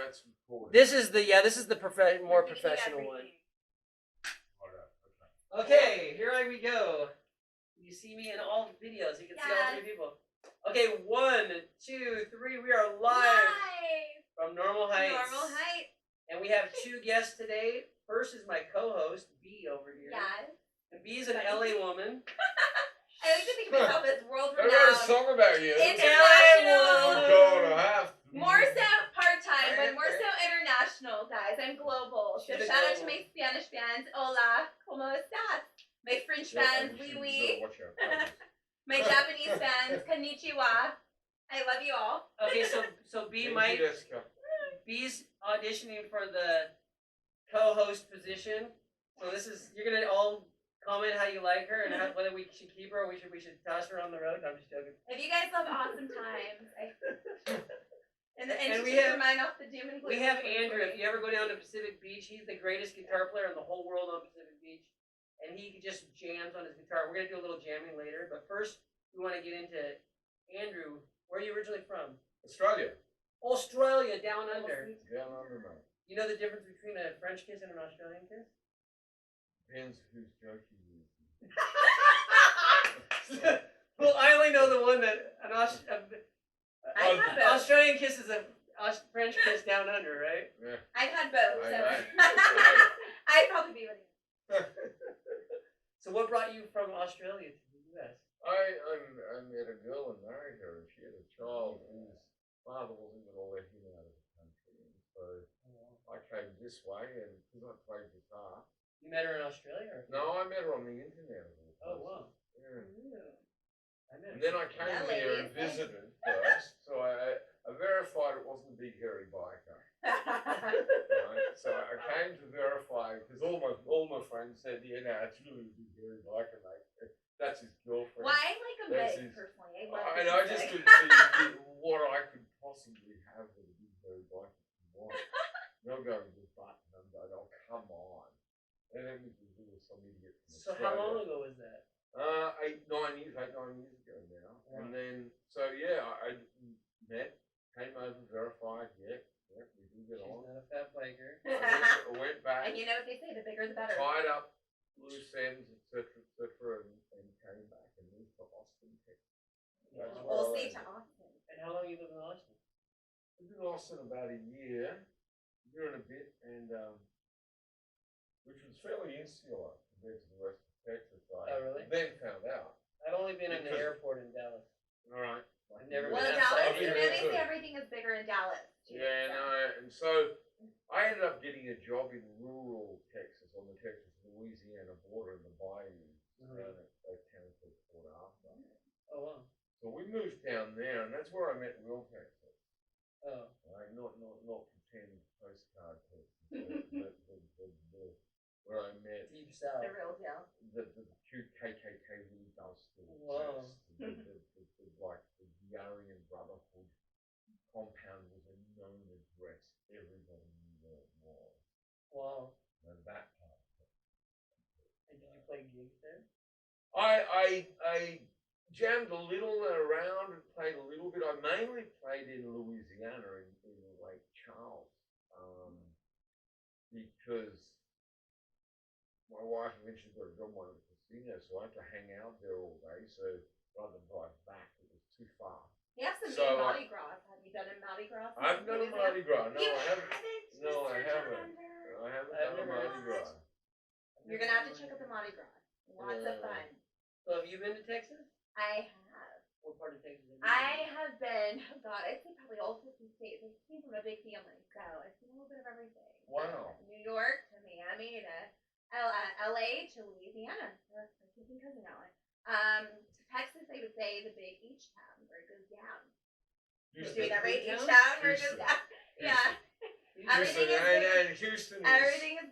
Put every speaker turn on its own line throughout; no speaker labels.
that's recorded.
This is the more professional one. Okay, here we go. You see me in all the videos. You can see all 3 people. Okay, 1, 2, 3. We are live from Normal Heights.
Normal Heights.
And we have 2 guests today. First is my co-host, B over here.
Yes.
And B is an LA woman.
I like to think of myself as world-renowned.
I wrote a song about you.
International. More
More
so part-time, but more so international, guys. I'm global. So shout out to my Spanish fans. Hola, ¿cómo estás? My French fans, oui. My Japanese fans, konnichiwa. I love you all.
Okay, so B's auditioning for the co-host position. So you're gonna all comment how you like her and whether we should keep her or we should toss her on the road. No, I'm just joking.
If you guys love awesome times, and
we
keep
have
your mind off the doom and gloom.
We have Andrew. If you ever go down to Pacific Beach, he's the greatest guitar player in the whole world on Pacific Beach, and he just jams on his guitar. We're gonna do a little jamming later, but first we want to get into Andrew. Where are you originally from?
Australia.
Australia, down under.
Down under, mate.
You know the difference between a French kiss and an Australian kiss?
Depends whose joke you use.
Well, I only know the one that an Australian kiss is a French kiss down under, right?
Yeah.
I've had both, so I'd probably be with you.
So what brought you from Australia to the U.S.?
I met a girl and married her, and she had a child whose father wasn't going to let him out of the country. And so I came this way, and because I played guitar.
You met her in Australia?
No, I met her on the internet.
Oh, wow.
Yeah.
And
then I came here and visited first, so I verified it wasn't a big hairy biker. Right? So I came to verify because all my friends said, "Yeah, no, it's really a big hairy biker, mate. That's his girlfriend."
Well, I like a big personally.
I just couldn't see what I could possibly have with a big hairy biker. They'll go to the button and go, "Oh, come on." And then we could do some idiot from
So
Australia.
how long ago was that?
8, 9 years ago now. Wow. And then, so yeah, I met, came over, verified, yeah, we do get on.
She's not a fat biker.
I went back.
And you know what they say, the bigger the better.
Tied up loose ends, etc., and came back and moved to Austin, Texas.
We'll see to Austin.
And how long you lived in Austin?
I lived in Austin about a year and a bit, and which was fairly insular compared to the rest of Texas. I
really?
Then found out.
I've only been in the airport in Dallas.
All right.
I've never
been
outside.
Dallas, you know they say everything is bigger in Dallas.
Yeah, no, and so I ended up getting a job in rural Texas on the Texas-Louisiana border in the bayou down at a town called Port Arthur.
Oh, wow.
So we moved down there, and that's where I met real Texas.
Oh.
Right? Not pretend postcard Texas. Where I met
Deep South.
The real deal.
The cute KKK really does still
exist.
Like the Aryan Brotherhood compound was a known address. Everybody knew where it was.
Wow.
And that part.
And did you play gigs there?
I jammed a little around and played a little bit. I mainly played in Louisiana in Lake Charles because my wife eventually got a job at a casino, so I had to hang out there all day. So rather than drive back, it was too far.
You have some mean Mardi Gras. Have you done a Mardi Gras?
I've done a Mardi Gras. No,
you
I haven't. No, I haven't. I haven't done a Mardi Gras.
You're gonna have to check out the Mardi Gras. Lots of fun.
So have you been to Texas?
I have.
What part of Texas have you been?
I have been. Oh God, I'd say probably all 50 states. I came from a big family, so I've seen a little bit of everything.
Wow.
New York to Miami to LA to Louisiana. Or my kissing cousin LA. Texas, I would say the big H town where it goes down. Doing that right? H town where it goes down. Yeah. Everything is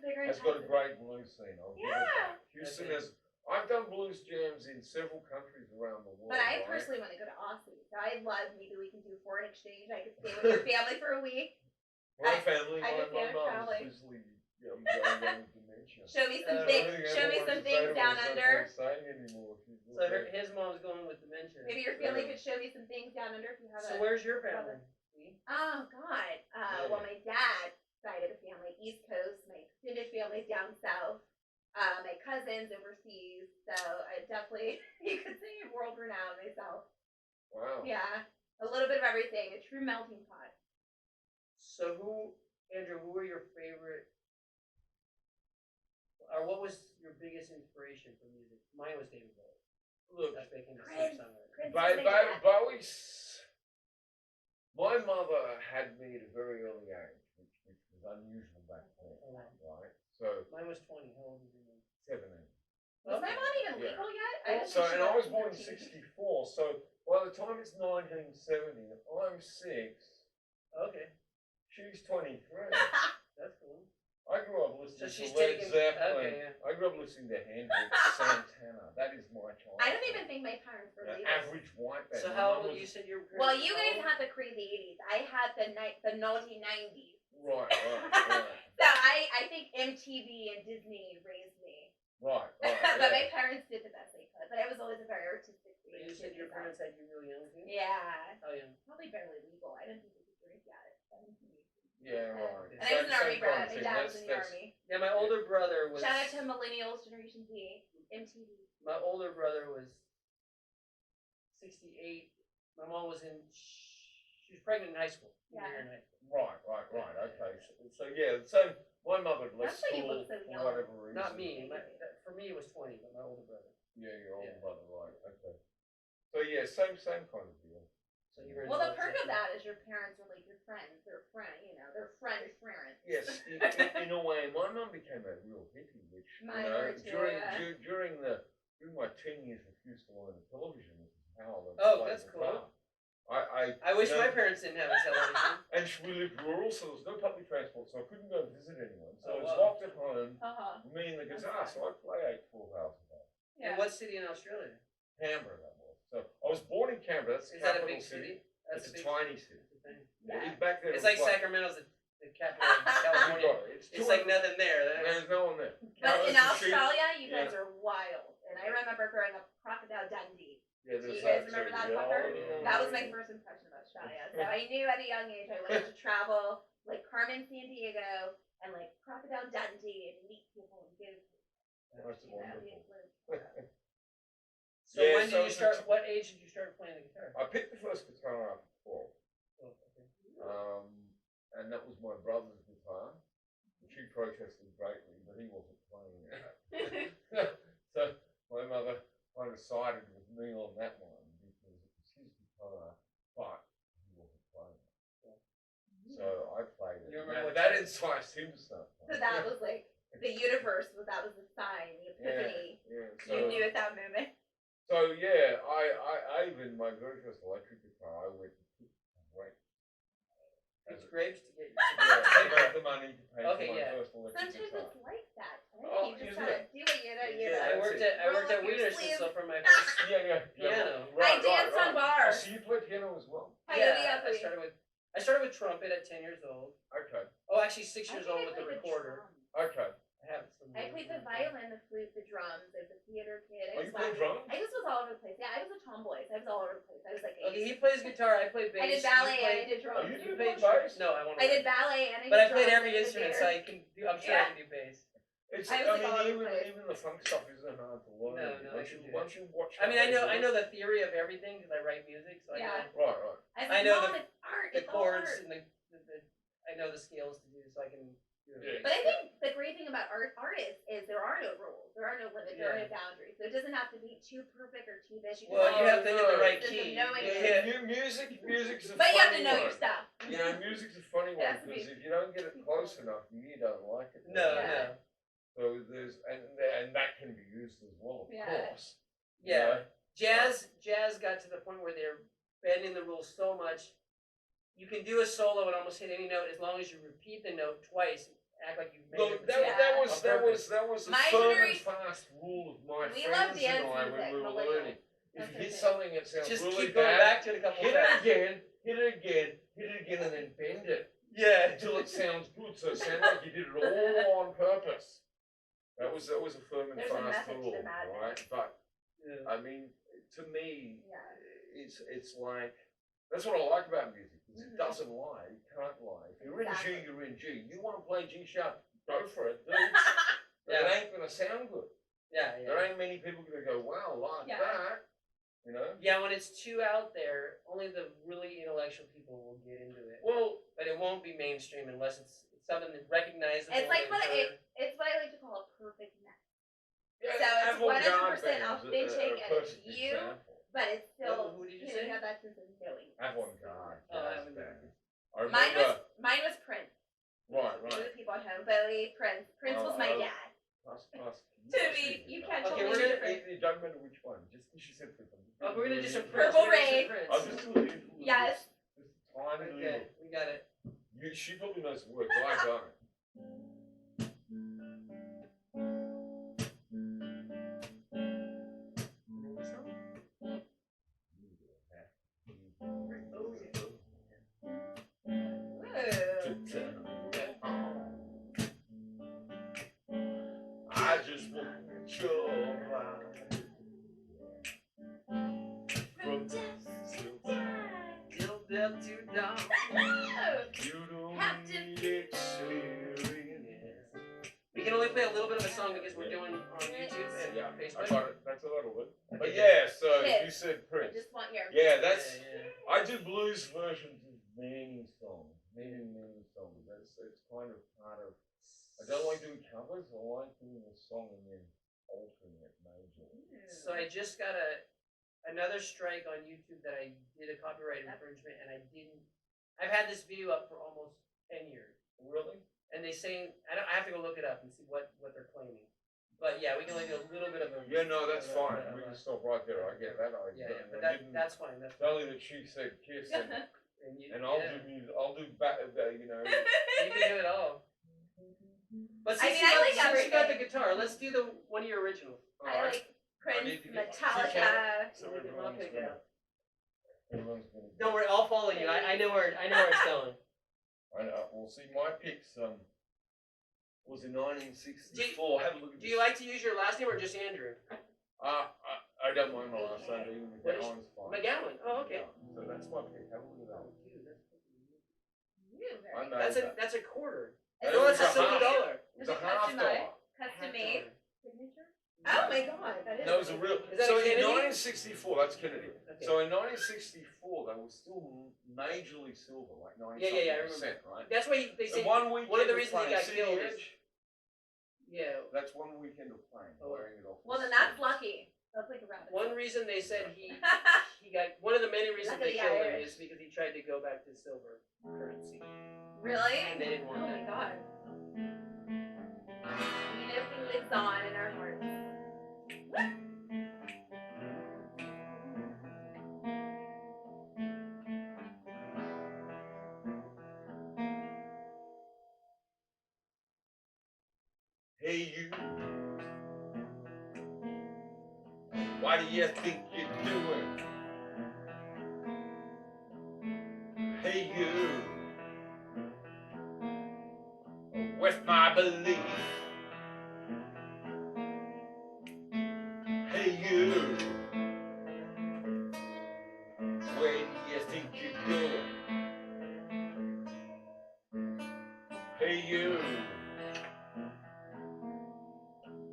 bigger in Texas.
It's got a great blues scene.
Yeah.
Houston has. I've done blues jams in several countries around the world.
But I personally want to go to Aussie. So I love maybe we can do foreign exchange. I could stay with your family for a week.
My family, my mom is busily going with dementia.
Show me some things down under.
So
his mom's going with dementia.
Maybe your family could show me some things down under if you have
So where's your family?
Oh God. Well, my dad cousins overseas, so I definitely, you could say, world renowned myself.
Wow.
Yeah, a little bit of everything, a true melting pot.
So Andrew, who were your favorite, or what was your biggest inspiration for music? Mine was David Bowie.
Look,
That's making the
Prince.
same song.
Bowie's. My mother had me at a very early age, which was unusual back then, right? So
mine was 20. How old was your mom?
17.
Was my mom even legal yet? I didn't
So,
think she
and I was
was
born in 64. So by the time it's 1970, I'm 6.
Okay.
She's 23.
That's cool.
I grew up listening
she's
to Led
taken-
Zeppelin.
okay, yeah.
I grew up listening to Hendrix, Santana. That is my childhood.
I don't even think my parents were legal.
Average white band.
So
My
how
mum
old
was-
you said you were?
Well, you guys had the crazy 80s. I had the naughty 90s.
Right.
So I think MTV and Disney raised me.
Right.
But my parents did the best they could. But I was always a very artistic
But you
kid.
said your parents had you really young too.
Yeah.
Oh yeah.
Probably barely legal. I didn't think we could drink yet at 17.
Yeah, right.
And I was in the Army brat. My dad was in the Army.
Yeah, my older brother was.
Shout out to Millennials, Generation Z, MTV.
My older brother was 68. My mom was in. She was pregnant in high school.
Yeah.
In high school.
Right. Okay. So yeah. So my mother left
That's why you
school
look so
for
young.
whatever reason.
Not me. For me, it was 20, but my older brother.
Yeah, your older
Yeah.
brother. Right. Okay. So yeah, same kind of deal.
So you were.
Well, the perk of that is your parents are like your friends. They're they're friends' parents.
Yes, in a way, my mum became a real hippie, which
Mine were too,
during my 10 years of used to learn television, which is how I learned.
Oh,
to play
that's
the
cool.
guitar. I
wish
you know,
my parents didn't have a television.
And we lived rural, so there was no public transport, so I couldn't go and visit anyone. So I was
wow.
locked at home, me and the guitar. So I play 8 full hours a day.
In what city in Australia?
Canberra, that was. So I was born in Canberra. That's the
Is that a
capital
big city?
It's a tiny city.
Yeah.
Back then,
It's
it
like
was
Sacramento's the capital of California. It's like nothing there.
There's no one there.
But in
it's a sheep.
Australia, you guys are wild. And I remember growing up Crocodile Dundee.
Yeah,
Do you
there's
guys remember
too.
that
Yeah,
fucker?
yeah.
That was my first impression of Australia. So I knew at a young age I wanted to travel like Carmen San Diego and like Crocodile Dundee and meet people and give
That's wonderful.
So
Yeah,
when did
so
you start? What age did you start playing the guitar?
I picked the first guitar up at 12.
Oh, okay.
And that was my brother's guitar, which he protested greatly, but he wasn't playing it. So my mother kind of sided with me on that one because it was his guitar, but he wasn't playing it. So I played it.
You remember
That enticed him to start
So
playing.
that was like the universe. That was the sign, the epiphany.
Yeah.
You knew at that moment.
So yeah, I even my very first electric guitar, I went to pick grapes.
It's grapes to get.
I got the money to pay
Okay,
for my
yeah.
first electric
Sometimes
guitar.
it's like that. Right?
Oh,
You just
isn't
gotta
it?
do what you gotta.
Yeah,
I worked at
Roll up your
Wiener's
sleeve.
so for my first
Yeah.
piano.
I danced on bars.
So you played piano as well?
Yeah, I started with trumpet at 10 years old.
Okay.
Oh, actually 6 years old with the recorder.
Okay.
I have some.
I played the violin, the flute, the drums. I was a theater kid.
Oh, you played drums?
I just was all over the place. Yeah, I was a tomboy. So I was all over the place. I was like,
Okay, he plays guitar. I play bass.
I did ballet and I did drums.
Oh, you
You
played
played
bass?
No, I want to.
I did ballet and I did
But I played
drums
every
and I did
instrument,
theater.
so I can do. I'm sure I can do bass.
It's,
I
I,
was like all over
mean,
the place.
even the funk stuff isn't hard to learn.
No,
Once you watch.
I mean,
how they
I
do
know
it.
the theory of everything because I write music, so
Yeah.
I know
Right.
I know
Mom,
the-
it's art.
the
It's all
chords
art.
and the I know the scales to do, so I can do it.
Yeah.
But I think the great thing about artists is there are no rules, there are no limits, there are no boundaries. So it doesn't have to be too perfect or too this. You can
Well, you have to hit the right
There's
key.
no knowing
Yeah.
Music's a
But you have to
funny
know
one.
your stuff.
You know, music's a funny
It
one
has to
because
be-
if you don't get it close enough, you don't like it.
No,
Yeah.
no.
So there's and that can be used as well, of
Yeah.
course. you
Yeah.
know.
Jazz got to the point where they're bending the rules so much. You can do a solo and almost hit any note as long as you repeat the note twice. Act like you've made
Look,
it.
that was a
My
firm and
generation-
fast rule of my
We love
friends
dance
and I when
music,
we were
millennials.
learning. If
That's
you hit
okay.
something that sounds
Just
really
keep going
bad,
back to it a couple
hit
times.
it again, and then bend it
Yeah.
until it sounds good. So it sounds like you did it all on purpose. That was a firm and
There's a
fast
method to
rule,
the madness.
right? But
Yeah.
I mean, to me,
Yeah.
it's like that's what I like about music. Is
Mhm.
it doesn't lie. It can't lie. If you're
Exactly.
in G, you're in G. You want to play G sharp, go for it. Dude. But
Yeah.
it ain't gonna sound good.
Yeah,
There ain't many people gonna go, wow, like that. You know?
Yeah, when it's too out there, only the really intellectual people will get into it.
Well,
but it won't be mainstream unless it's something that's recognizable.
It's like it's what I like to call a perfect match.
Yeah,
so it's 100%
avant-garde
authentic
a
and it's you,
example.
but it's still
who did you
you
say?
have that sense of knowing.
Avant-garde jazz band.
Mine was Prince.
Right.
For the people at home, Bowie, Prince. Prince was my dad. To me, you can't tell me different.
It doesn't matter which one. Just because she said Prince.
We're gonna do some
Purple Rain.
I'll just do it.
Yes.
Just tiny little.
Okay, we got it.
She probably knows the words. I don't. I just want your life from death till death to dawn. You don't need experience.
We can only play a little bit of a song because we're doing on YouTube and Facebook.
I got it. That's a little bit. But yeah, so you said Prince.
I just want your.
Yeah, that's. I do blues versions of many songs. Many songs. It's kind of part of. I don't like doing covers. I like doing a song and then altering it majorly.
So I just got another strike on YouTube that I did a copyright infringement and I didn't. I've had this video up for almost 10 years.
Really?
And they say I have to go look it up and see what they're claiming. But yeah, we can only do a little bit of a.
Yeah, no, that's fine. We can stop right there. I get that.
But that's fine. That's
only that she said kiss and I'll do music. I'll do you know.
You can do it all. But since you got the guitar, let's do the one of your originals.
I like Prince, Metallica.
Don't worry, I'll follow you. I know where it's going.
Well, see, my picks was in 1964. Have a look at
Do you like to use your last name or just Andrew?
I don't mind my last name. McGowan's fine.
McGowan. Oh, okay.
So that's my pick. Have a look at that.
That's a quarter.
No,
that's a silver dollar.
It's a $half.
Custom made signature. Oh my god, that is.
No, it was a real.
So
in 1964, that's Kennedy.
Okay.
So in 1964, they were still majorly silver, like 90%,
I remember.
right?
That's why they say
one of the reasons
he got killed is. Yeah.
That's 1 weekend of playing, wearing it off.
Well, then that's lucky. That's like a rabbit.
One reason they said he got one of the many reasons they killed him is because he tried to go back to silver currency.
Really?
And they didn't want
that. Oh my god. You know, he lives on in our hearts.
Hey you, what do you think you're doing? Hey you, with my belief. Hey you, where do you think you're going? Hey you,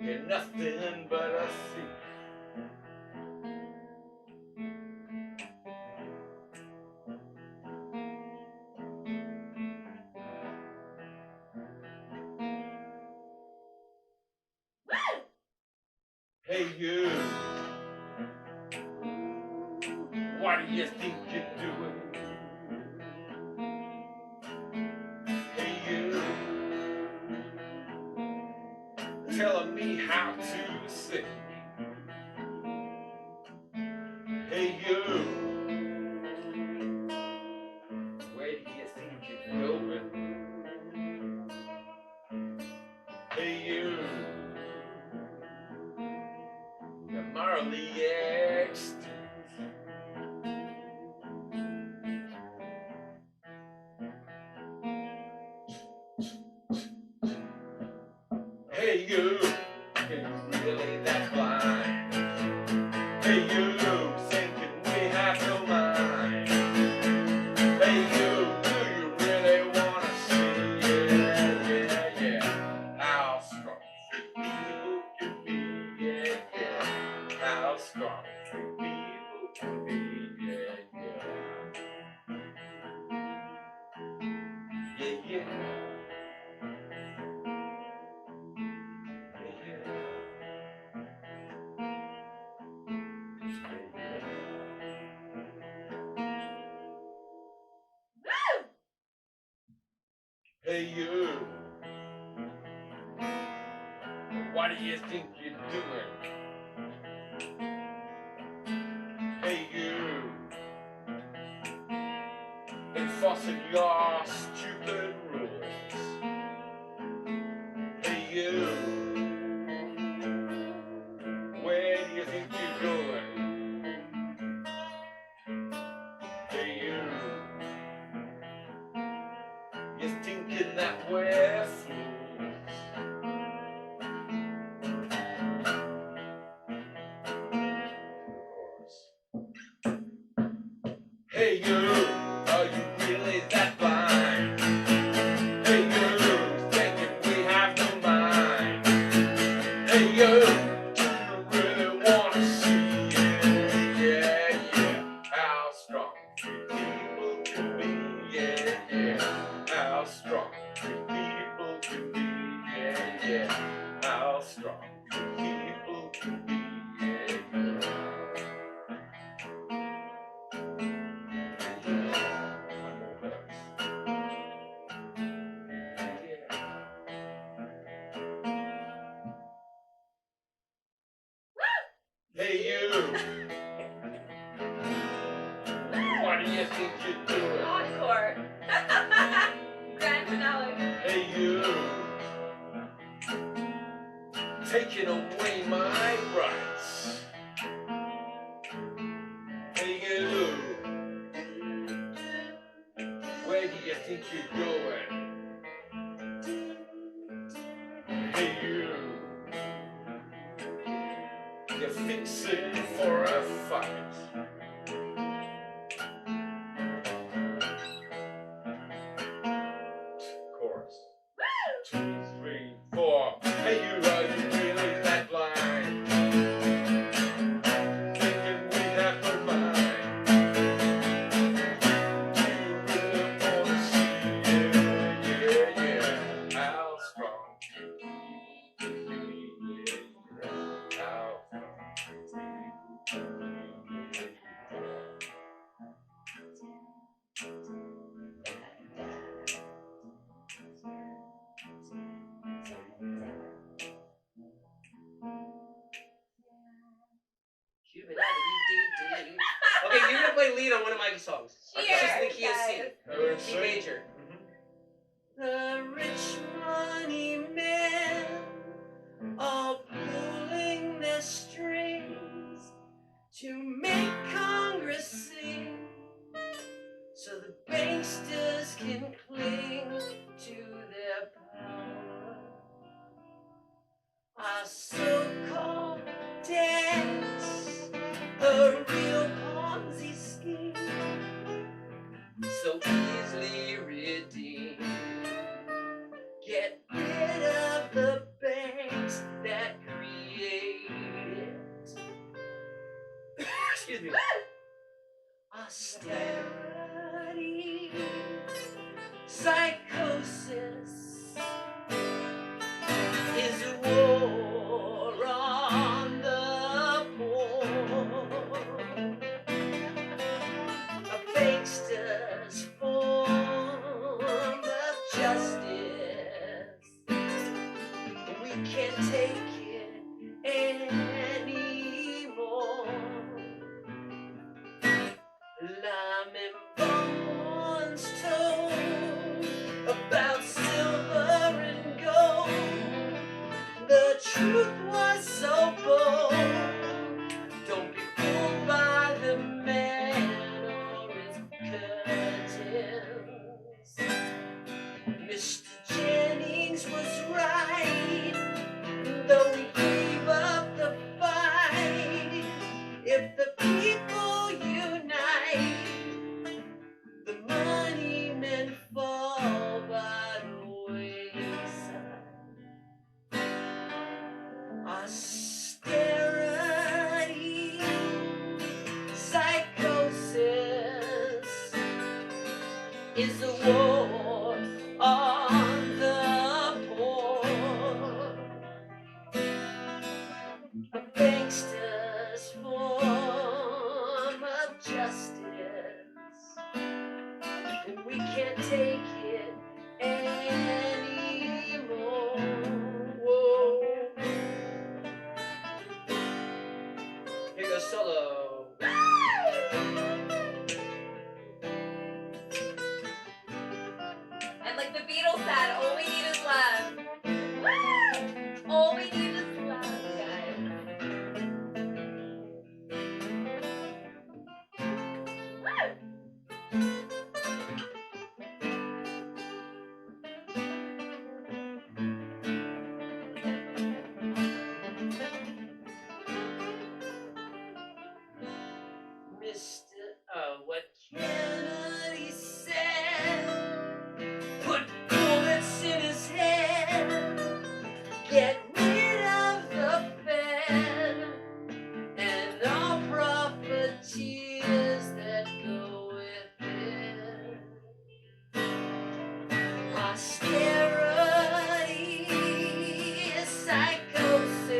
you're nothing but a thief. Hey you, what do you think you're doing? Hey you, telling me how to sing. Hey you, where do you think you're going? Hey you, you're morally extinct. Hey you, are you really that blind? Hey you, thinking we have no mind. Hey you, do you really wanna see? Yeah, how strong people can be? Yeah. yeah. Hey you, what do you think you're doing? Hey you, enforcing your stupid rules. Hey you, where do you think you're going? Hey you, you're thinking that we're fools. Hey you, are you really that blind? Hey you, thinking we have no mind. Hey you, do you really wanna see it? Yeah, yeah, how strong people can be. Yeah, yeah, how strong people can be. Yeah, yeah, how strong people can be. Yeah, yeah. Hey you, what do you think you're doing?
Encore. Grand finale.
Hey you, taking away my rights. Hey you, where do you think you're going? Hey you, you're fixing for a fight. Chorus. 2, 3, 4. Hey you, are you really that blind? Thinking we have no mind. Do you really wanna see it? Yeah, yeah. How strong can we be? Yeah, yeah. How strong.
Okay, you're gonna play lead on one of my songs.
Cheers,
It's just in the key of C.
guys.
C major. The rich money men are pulling their strings to make Congress sing, so the banksters can cling to their power. Our so-called debts, a real Ponzi scheme, so easily redeemed. Get rid of the banks that create it. Excuse me. Austerity, psychosis is a war on the poor. A bankster's form of justice. We can't take it anymore. Lyman once told about silver and gold. The truth was so bold. Don't be fooled by the man or his curtains. Mr. Jennings was right, though we gave up the fight. If the people unite, the money men fall by the wayside. Austerity, psychosis is a war
Beatles said, all we need is love. Woo! All we need is love, guys.
What Kennedy said, put bullets in his head, get rid of the Fed, and all profiteers that go with it. Austerity, psychosis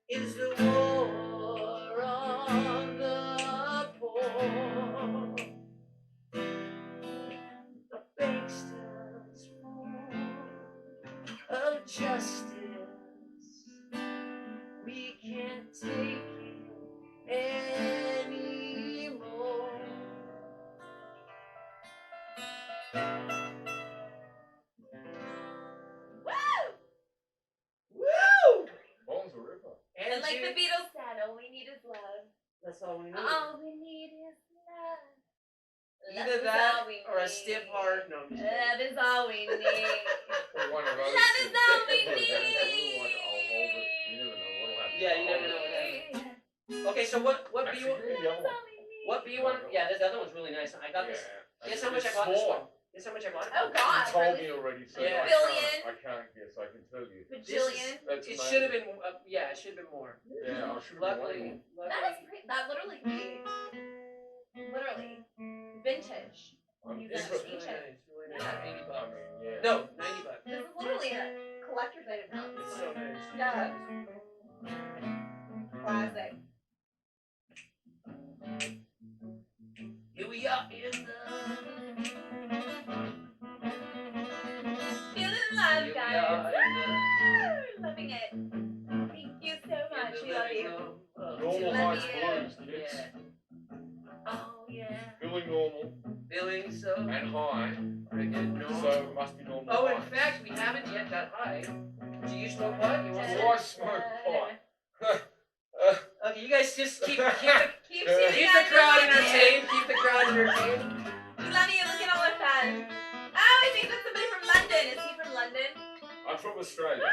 is the war on the poor. The bank stands full of justice. We can't take it anymore.
Woo!
Woo!
Bones a ripper.
And like the Beatles said, all we need is love.
That's all we need.
All we need is love.
Either that or a stiff heart. No, I'm just kidding.
Love is all we need.
Or one of those.
Love is all we
Like,
need.
I'll hold it. You never know what'll happen.
Yeah, you never know what happens. Okay, so what B
Actually,
you
really yellow.
what B you want? Yeah, this other one's really nice. I got this. Guess how much I bought this for? Guess how much I bought it for?
Oh God.
You told
really?
me already, so
Yeah.
Billion.
I can't guess. I can tell you.
Bajillion.
That's
It should have been. Yeah, it should have been more.
Yeah, I should have been.
Luckily.
That is pretty. That literally could be. Literally. Vintage. You
This
guys
is really
ancient.
nice. Really nice.
Yeah.
80
I
bucks.
mean, yeah.
No, 90 bucks.
This is literally a collector's item now.
It's so nice.
Yeah. Classic.
Here we are in the.
Feeling love,
Here we
guys.
are in
Woo! Loving it. Thank you so much.
the
We love
living
you.
room.
Normal
Love
heights
you.
blues, kids.
Yeah. Oh yeah.
Feeling normal
Feeling so
and high,
friggin' normal.
so it must be normal.
Oh, in
heights.
fact, we haven't yet got high. Do you smoke pot? You want
Do
some?
I smoke pot?
Okay, you guys just keep the
Keep shooting
keep
at
the crowd
me.
entertained. Keep the crowd entertained.
We love you. Look at all our fun. Oh, I think that's somebody from London. Is he from London?
I'm from Australia.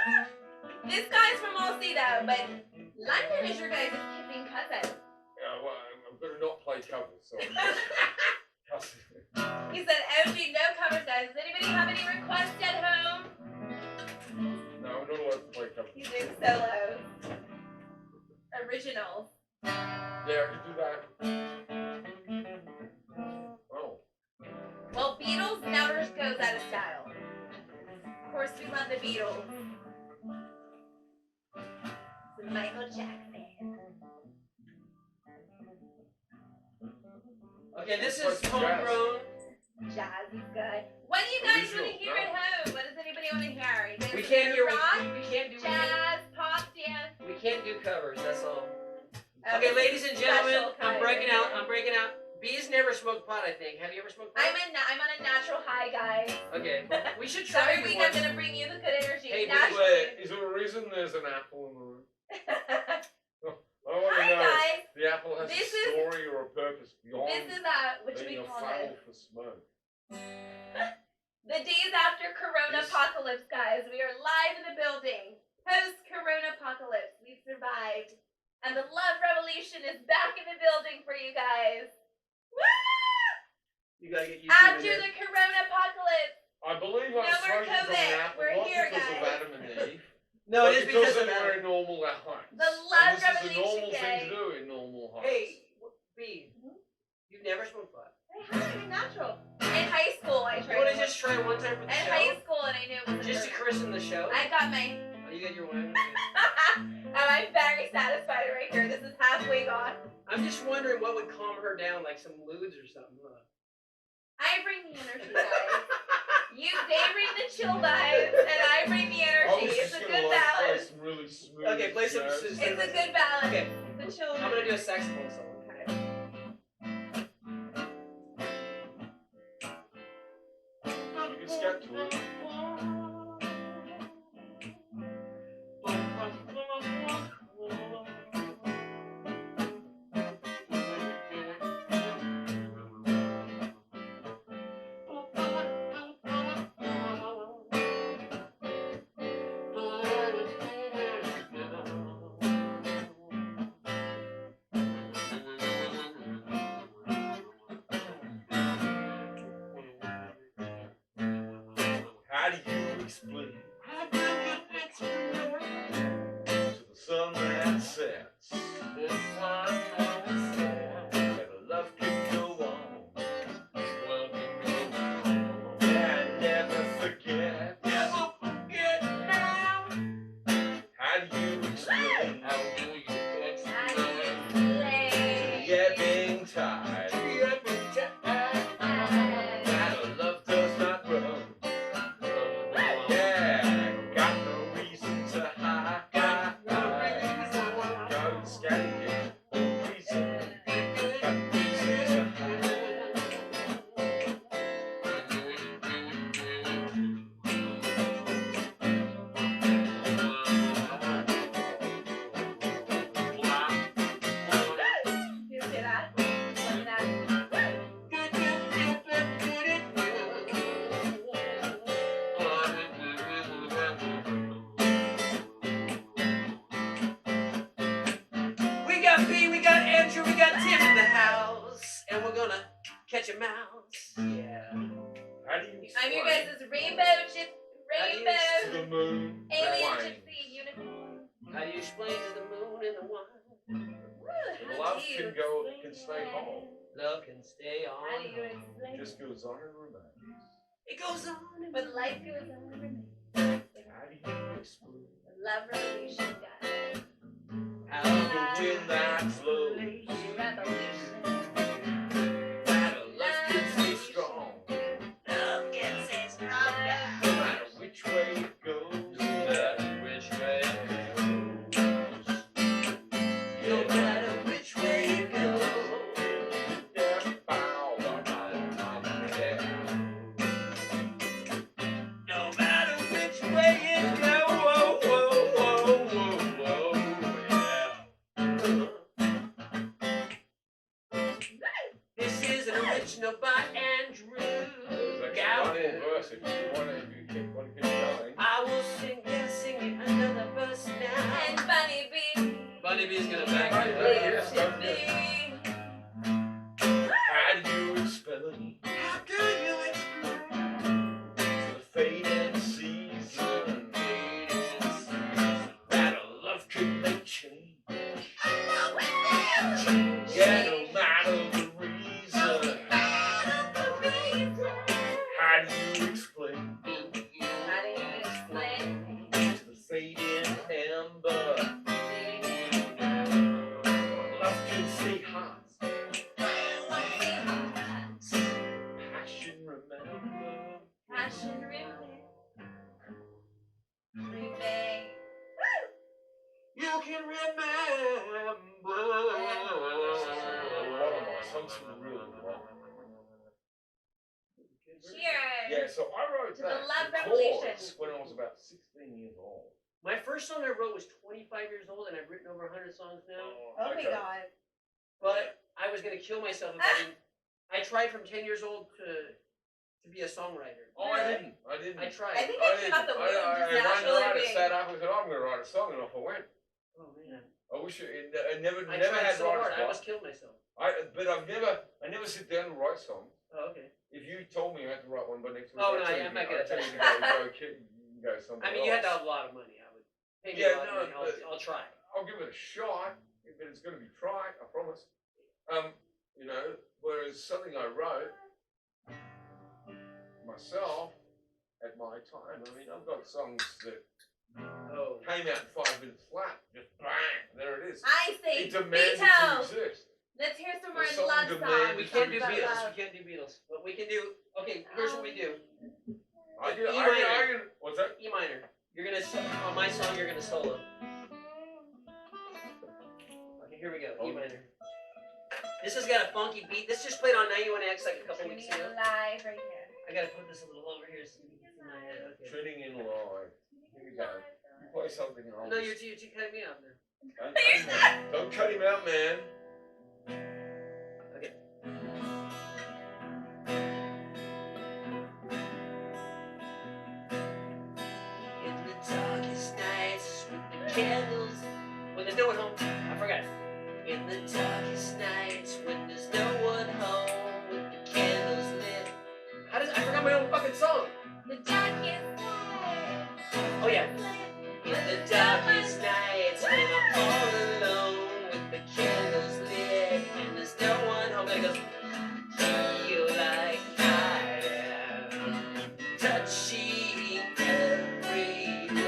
This guy's from Aussie though, but London is your guys' kissing cousin.
Yeah, well, I'm going to not play covers, so.
He said, OG, no covers, guys. Does anybody have any requests at home?
No, I'm not allowed to play covers.
He's doing solos. Originals.
Yeah, you do that. Oh.
Well, Beatles never goes out of style. Of course, we love the Beatles. The Michael Jackson.
Okay, this is homegrown.
Jazz is good. What do you guys want to
Original,
hear at home? What does anybody want to hear? You guys
We
wanna
can't hear.
rock,
We can't do.
jazz, pop, dance.
We can't do covers. That's all. Okay, ladies and gentlemen,
Special
I'm
kind.
breaking out. I'm breaking out. Bees never smoked pot, I think. Have you ever smoked pot?
I'm on a natural high, guys.
Okay, we should
So
try
every
it
week
once.
I'm gonna bring you the good energy.
Hey,
naturally.
Wait, is there a reason there's an apple in the room? I want to
Hi
know
guys.
if the apple has
This
a story or a purpose beyond
This is which we
being a
call
funnel
it
for smoke.
the days after Corona apocalypse, guys. We are live in the building. Post Corona apocalypse, we've survived, and the love revolution is back in the building for you guys. Woo!
You gotta get used to
After
it.
the Corona apocalypse.
I believe
No
I'm
more
smoking from
COVID.
an apple,
We're
not
here,
because of
guys.
Adam and Eve,
No,
but
it is because of
we're
that.
in normal heights.
The
And
love
this is a
revolution,
normal thing
guys.
to do in normal heights.
Hey, B, you've never smoked pot.
I haven't been natural. In high school, I
You
tried.
want to
it.
just try one time for the
In
show?
high school, and I knew it was
Just to christen the show?
I got my.
Oh, you got your one?
And I'm very satisfied right here. This is halfway gone.
I'm just wondering what would calm her down, like some ludes or something. Huh?
I bring the energy, guys. They bring the chill vibes, and I bring the energy. It's a good balance.
Some really smooth
Okay, play some.
jazz.
It's a good balance.
Okay,
It's a chill.
I'm gonna do a saxophone solo.
Okay.
let's get to it. How do you explain to the sun that sets that a love can go on? Yeah, never forget. How do you explain to the ebbing tide that a love does not run? Yeah, got no reason to hide. Go scatty, no reason. Got no reason to hide.
You see that? Look at that.
We got B, we got Andrew, we got Tim in the house, and we're gonna catch a mouse. Yeah.
How do you
I'm your
explain
guys' rainbow
to
rainbow
the moon the
alien
wine?
gypsy unicorn.
How do you explain to the moon and the wine?
The love can stay home.
Love can stay on.
How do you
It
explain?
just goes on and remains.
It goes on.
But life goes on.
How do you explain
Love revolution, guys.
How
the wind that flows?
Revolution.
That a love can stay strong.
Love can stay strong.
No matter which way it goes. No matter which way it goes.
No matter which way it goes.
Yeah, bow, bow, bow, bow, yeah.
No matter which way it goes. Whoa, whoa, whoa, whoa, yeah. This is an original by Andrew
There's actually one
McGowan.
more verse if you want to keep going.
I will sing it another verse now.
And Bunny B.
Bunny B's gonna back it
Yeah,
up.
yeah.
Should be.
How do you explain
How do you explain
the fading season that a love could make change? Yeah, no matter the reason. How do you explain
How do you explain?
to the fading ember love can stay hot? Passion, remember.
Passion remain. Remain.
You can remember.
Songs from the real world.
Cheers.
Yeah, so I wrote
To the
that
love
the
revolution.
chords when I was about 16 years old.
My first song I wrote was 25 years old, and I've written over 100 songs now.
Oh my god.
But I was gonna kill myself if I didn't. I tried from 10 years old to be a songwriter.
Oh, I didn't.
I tried.
I think I came out the womb just
One
naturally
night I
being.
sat up and said, I'm going to write a song, and off I went.
Oh man.
I wish I never
I
never
tried
had
so hard.
writer's
I
block.
almost killed myself.
But I never sit down and write songs.
Oh, okay.
If you told me I had to write one by next week,
Oh,
I'd
no,
tell
I'm
you,
not good
I'd
at
tell you
that.
to go somewhere
I mean, you had to
else.
have a lot of money. I would pay me
Yeah,
a lot of money.
no, but-
I'll try.
I'll give it a shot, but it's going to be tried, I promise. You know, whereas something I wrote myself at my time. I mean, I've got songs that
Oh.
came out in 5 minutes flat, just bang, there it is.
I say
It demanded to
Beatles.
exist.
Let's hear some more
The song
love
demanded
songs.
We
to
can't do
Songs about
Beatles.
love.
We can't do Beatles. But we can do. Okay, here's what we do.
I
E minor.
what's that?
E minor. You're gonna on my song. You're gonna solo. Okay, here we go. E minor. This has got a funky beat. This just played on 91X like a couple weeks ago.
Live right here.
I I gotta put this a little over here so you can see my head. Okay.
Tuning in live. Here we go. You play something else.
No, you're cutting me off now.
Don't cut him out, man.
Okay. In the darkest nights with the candles, when there's no one home, I forgot. In the darkest nights when there's no one home with the candles lit. I forgot my own fucking song.
The darkest night.
Oh yeah. In the darkest nights when I'm all alone with the candles lit and there's no one home, and it goes, feel like I am touching everyone.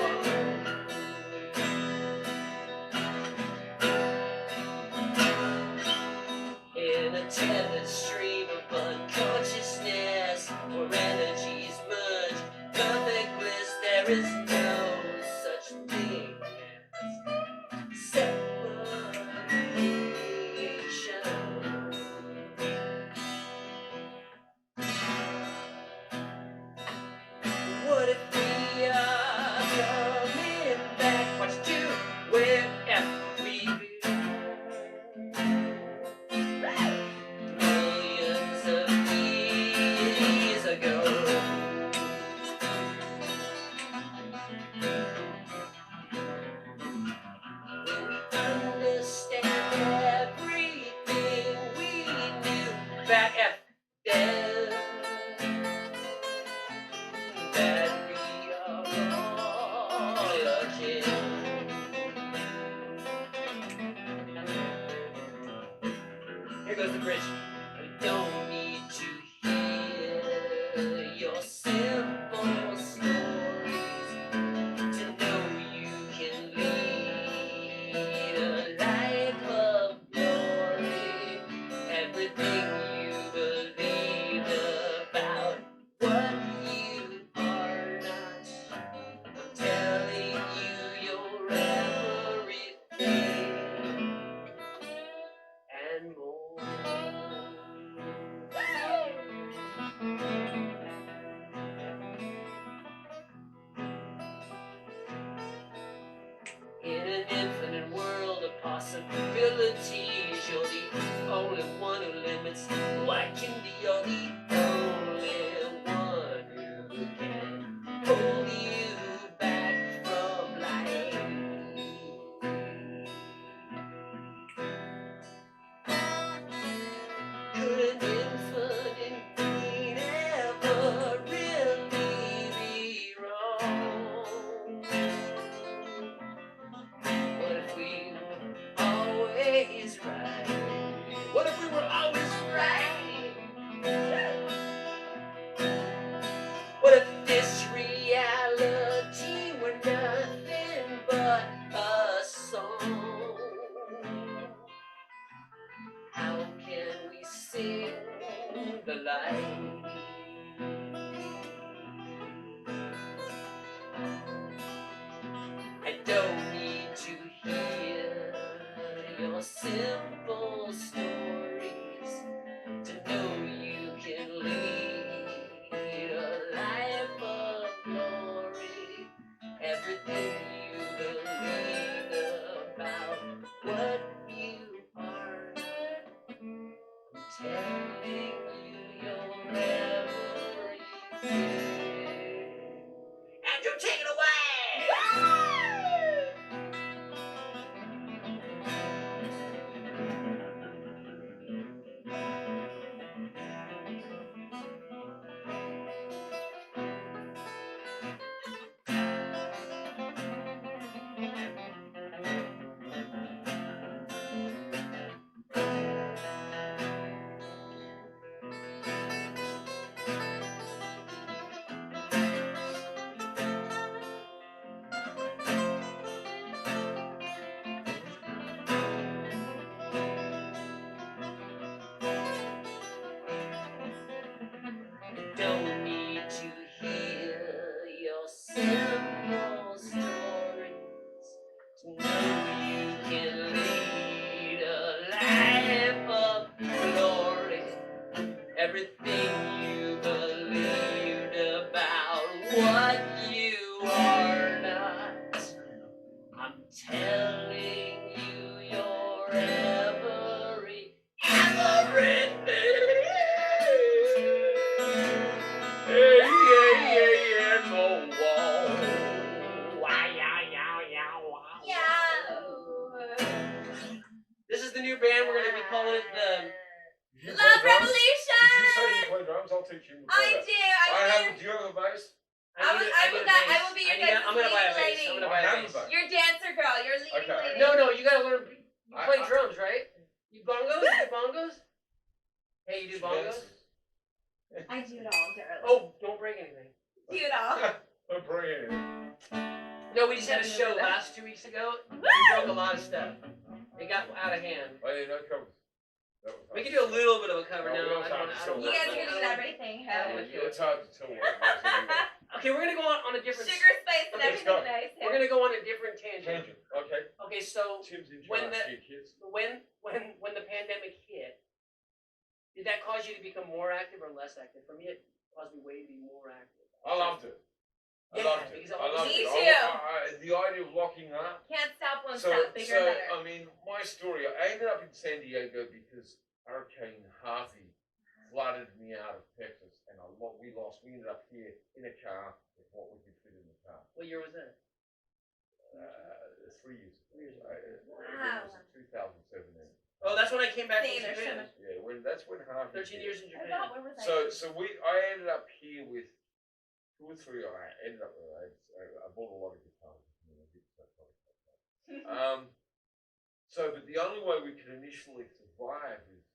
In a tethered stream of unconsciousness where energies merge, perfect bliss, there is no such thing as separation. What if we are coming back? Watch two, wherever we millions of years ago. Understand everything we knew back at then. That we are all akin. Here goes the bridge. We don't need to hear your simple stories to know you can lead a life of glory. Everything you believe about what you are not, I'm telling you you're everything and more. In an infinite world of possibilities, you're the only one who limits what can be. You're the only one who can pull you back from life. Could an infinite being ever really be wrong? What if we were always right? What if we were always right? What if this reality were nothing but a song? How can we sing the light? I don't need to hear your simple stories to know you can lead a life of glory. Everything you believe about what you are not, I'm telling you you're everything. Andrew, take it away! what you are not. I'm telling you your everything. Yeah, no wall. This is the new band. We're gonna be calling it the
Love Revolution.
Did you say you play drums? I'll teach you to play that.
Do.
Do you have a bass?
I will be your guys'
I'm gonna buy a bass.
lady.
I'm gonna buy a bass.
Your dancer girl. Your leading lady.
No, you gotta learn. You play drums, right? You bongos? You do bongos? Hey, you do bongos?
I do it all, darling.
Oh, don't break anything.
Do it all.
Don't break anything.
No, we just had a show last 2 weeks ago. We broke a lot of stuff. It got out of hand.
Oh, yeah, no covers.
We can do a little bit of a cover now.
You guys are gonna do everything, huh?
It's hard to tell what it is anyway.
Okay, we're gonna go on a different.
Sugar, spice, and
Let's
everything
go.
nice.
We're gonna go on a different tangent.
Okay.
Okay, so
Tim's in
when
charge
the
here, kids.
when the pandemic hit, did that cause you to become more active or less active? For me, it caused me way to be more active.
I loved it. I loved it.
Me too.
The idea of locking up.
Can't stop, won't stop. Bigger, better.
I mean, my story, I ended up in San Diego because Hurricane Harvey flooded me out of Texas, and we ended up here in a car with what we could fit in the car.
What year was that?
3 years ago.
3 years ago.
Wow.
It was 2017.
Oh, that's when I came back
Same,
from
there's so
Japan.
much.
Yeah, that's when Harvey.
13 years in
I
Japan.
thought, where was I?
So I ended up here with 2 or 3. I ended up. I bought a lot of guitars. But the only way we could initially survive is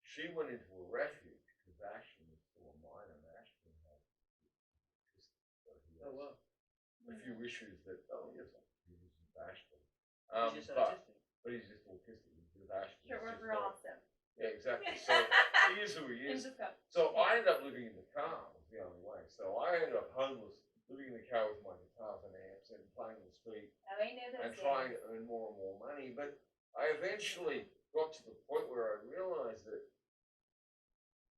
she went into a refuge because Ashton was still a minor, and Ashton had
Oh wow.
a few issues that yes, he was just Ashton.
He's just autistic.
But he's just autistic. He's just Ashton.
Sure, we're awesome.
Yeah, exactly. So he is who he is. So I ended up living in the car. Was the only way. So I ended up homeless, living in the car with my guitars and amps and playing in the street
Oh, I know those
and trying to earn more and more money. But I eventually got to the point where I realized that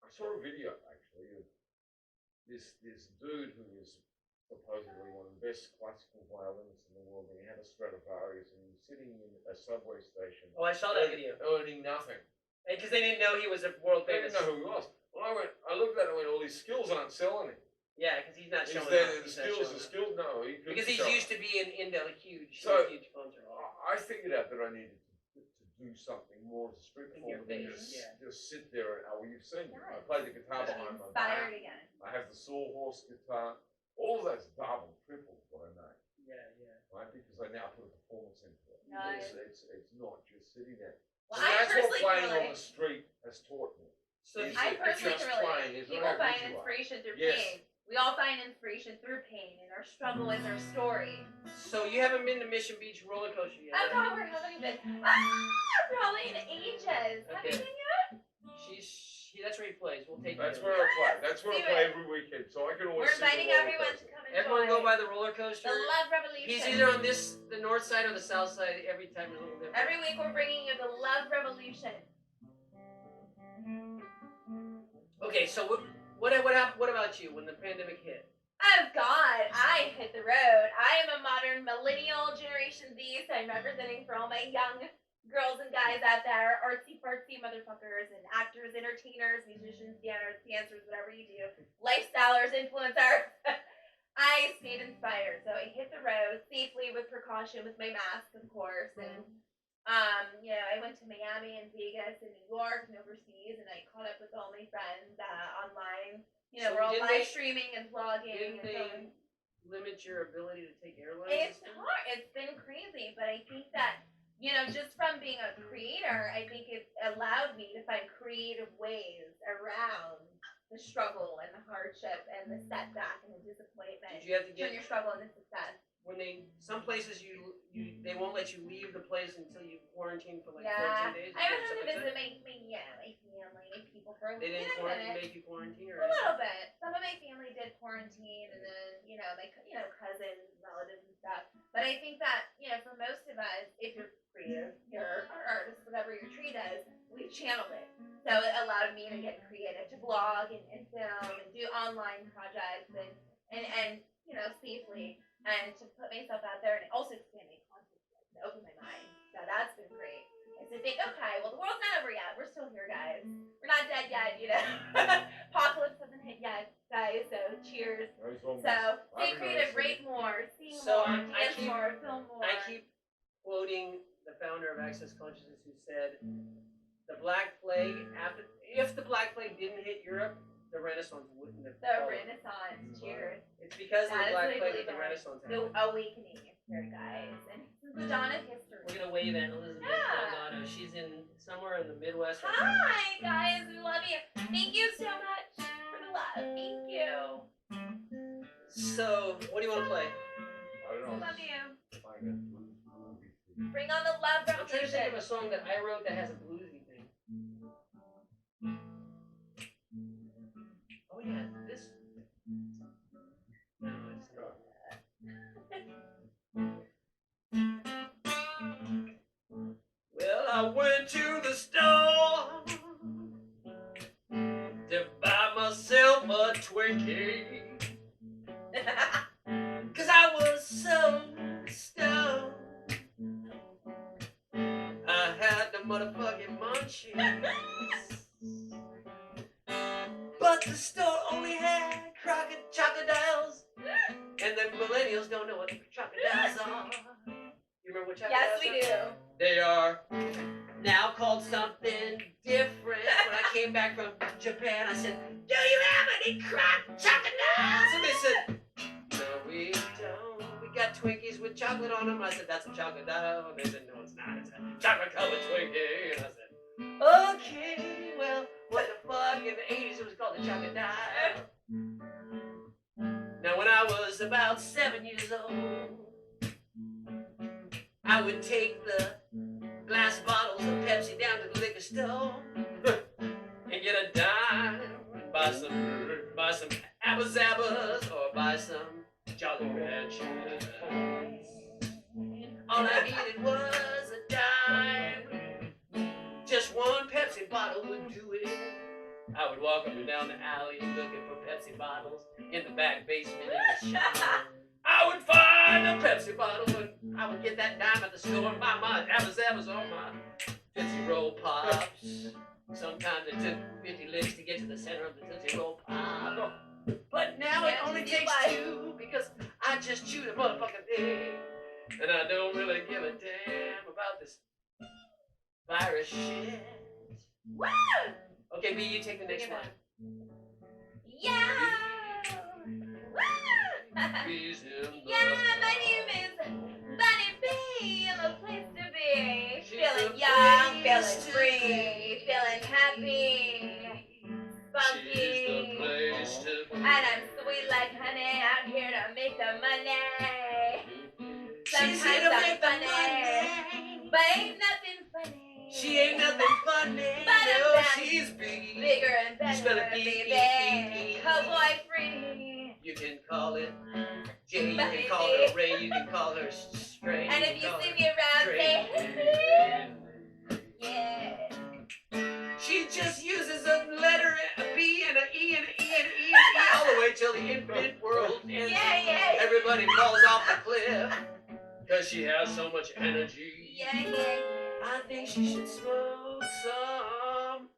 I saw a video actually of this dude who was supposedly one of the best classical violinists in the world, and he had a Stradivarius, and he was sitting in a subway station.
Oh, I saw that video.
Earning nothing.
Because they didn't know he was a world
They
famous.
didn't know who he was. Well, I looked at it and went, all these skills aren't selling him.
Yeah, because he's not showing
The
off.
skills, no. He couldn't
Because he's
show
used
it.
to being into a huge concert hall.
I figured out that I needed to do something more as a street
In your
performer than
face,
just sit there and, you've seen me. I
Yes.
play the guitar behind my back.
Inspired again.
I have the sawhorse guitar. All of that's double, triple what I make.
Yeah.
Right? Because I now put a performance into it.
Nice.
It's not just sitting there.
Well,
So
I
that's what
personally
playing
feel
on
like
the street has taught me.
So
Is
I
that
personally
just
feel
playing
like
is
people
not how
find
good you are.
inspiration through
Yes.
pain. We all find inspiration through pain, and our struggle is our story.
So you haven't been to Mission Beach roller coaster yet?
Oh God, where haven't we been? Probably in ages. Have you
Okay.
been yet?
That's where he plays. We'll take
That's
you.
where I play. That's where I
Do
play
it.
every weekend. So I can always
We're
see the
inviting
roller
everyone to
coaster.
come
Everyone
enjoy
go by the roller coaster.
the Love Revolution.
He's either on the north side or the south side. Every time is a little different.
Every week we're bringing you the Love Revolution.
Okay, so what about you when the pandemic hit?
Oh God, I hit the road. I am a modern millennial Generation Z, so I'm representing for all my young girls and guys out there, artsy fartsy motherfuckers and actors, entertainers, musicians, dancers, whatever you do, lifestylers, influencers. I stayed inspired, so I hit the road safely with precaution, with my mask, of course, and I went to Miami and Vegas and New York and overseas, and I caught up with all my friends online.
So
We're all
didn't
live
they-
streaming and vlogging.
Didn't
and
they
filming.
limit your ability to take airlines?
It's hard. It's been crazy, but I think that, just from being a creator, I think it allowed me to find creative ways around the struggle and the hardship and the setback and the disappointment.
Did you have to
Turn
get
your struggle into success.
when some places they won't let you leave the place until you quarantine for like
Yeah.
14 days?
I went
or
to
something
visit
like that?
my family and people for a
They
week.
didn't make you quarantine or
A
anything?
little bit. Some of my family did quarantine, and then my cousins, relatives, and stuff. But I think that for most of us, if you're creative, you're an artist, whatever your tree does, we've channeled it. So it allowed me to get creative, to blog and film and do online projects and safely and to put myself out there and also expand my consciousness and open my mind. So that's been great. And to think, okay, well, the world's not over yet. We're still here, guys. We're not dead yet, you know. Apocalypse hasn't hit yet, guys. So cheers. So stay creative, rate more, sing
So
more,
I
dance
keep-
more, film more.
I keep quoting the founder of Access Consciousness who said, the Black Plague, if the Black Plague didn't hit Europe, the Renaissance wouldn't have
The
followed.
Renaissance. Cheers.
It's because of
That
the
is
Black
what I
Plague
believe
that the
in.
Renaissance
The
happened.
awakening is here, guys. And this is the dawn of history.
We're gonna wave at Elizabeth
Yeah.
Delgado. She's in somewhere in the Midwest.
Hi, guys. We love you. Thank you so much for the love. Thank you.
So, what do you want to play?
I don't know.
Love you.
Find it.
Bring on the love
I'm trying to think of
revolution.
a song that I wrote that has a bluesy thing. Oh yeah, this. No, it's not. Well, I went to the store to buy myself a Twinkie. 'Cause I was so stoned. I had the motherfucking munchies. But the store only had crocodiles. And the millennials don't know what crocodiles are. You remember what crocodiles
Yes, we do.
They are now called something different. When I came back from Japan, I said, do you have any crocodiles? And they said, no, we don't. We got Twinkies with chocolate on them. I said, that's a crocodile. And they said, no, it's not. It's a chocolate-covered Twinkie. And I said, okay, well, what the fuck? In the 80s, it was called a crocodile. Now, when I was about 7 years old, I would take the glass bottles of Pepsi down to the liquor store and get a dime and buy some Abba Zabbas or buy some Jolly Ranchers. All I needed was a dime. Just one Pepsi bottle would do it. I would walk up and down the alley looking for Pepsi bottles in the back basement in the shop. I would find a Pepsi bottle and I would get that dime at the store and buy my Abba Zabbas or my Tootsie Roll Pops. Sometimes it took 50 licks to get to the center of the Tootsie Roll Pop. But now it only takes 2 because I just chewed a motherfucking thing. And I don't really give a damn about this virus shit.
Woo!
Okay, B, you take the next one.
Yeah! Woo!
Bees in the
Yeah, my name is Bunny B. I'm a place to be.
She's
Feeling
a
young,
place
feeling
to
free,
be.
feeling happy,
She's
spunky.
the place to be.
And I'm sweet like honey, out here to make the money.
She's
Sometimes
here to
I'm
make the
funny,
money.
but ain't nothing funny.
She ain't nothing funny.
But I'm
No,
back.
she's big.
Bigger and
Spell
better,
it B,
baby.
E, E.
Cowboy free.
You can call it J, you can call her Ray, you can call her Stray.
And if you
can call
see
her
me around,
Dre.
say hey. Yeah.
She just uses a letter, a B and a E and an E and an E and an E all the way till the infinite world ends.
Yeah.
Everybody falls off the cliff because she has so much energy.
Yeah.
I think she should smoke some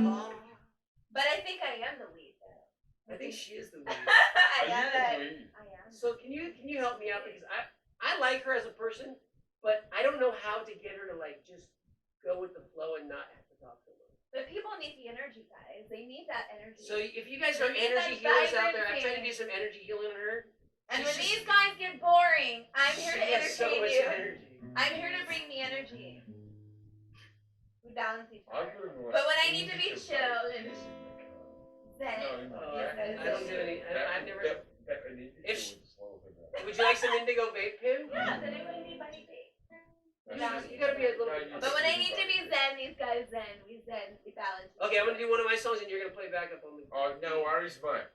pot.
But I think I am the lead, though.
I think she is the lead.
I am
Are you
it.
the
I am.
So can you help me out, because I like her as a person, but I don't know how to get her to like just go with the flow and not have to talk so much.
But people need the energy, guys. They need that energy.
So if you guys are
They need
energy
that
healers out there, I'm
vibrancy.
trying to do some energy healing on her.
and when these guys get boring, I'm here to
She has so
entertain
much
you.
energy.
I'm here to bring the energy. We balance each
I'm
other.
doing
But when I need to be chill and zen,
I don't do any. I've never. If she- Would you like some indigo vape pen?
yeah, then it wouldn't be funny thing.
You gotta be a little.
But when I need to be zen, these guys zen. We zen. We balance.
Okay, I'm gonna do one of my songs and you're gonna play backup on the.
Oh, no worries, mate.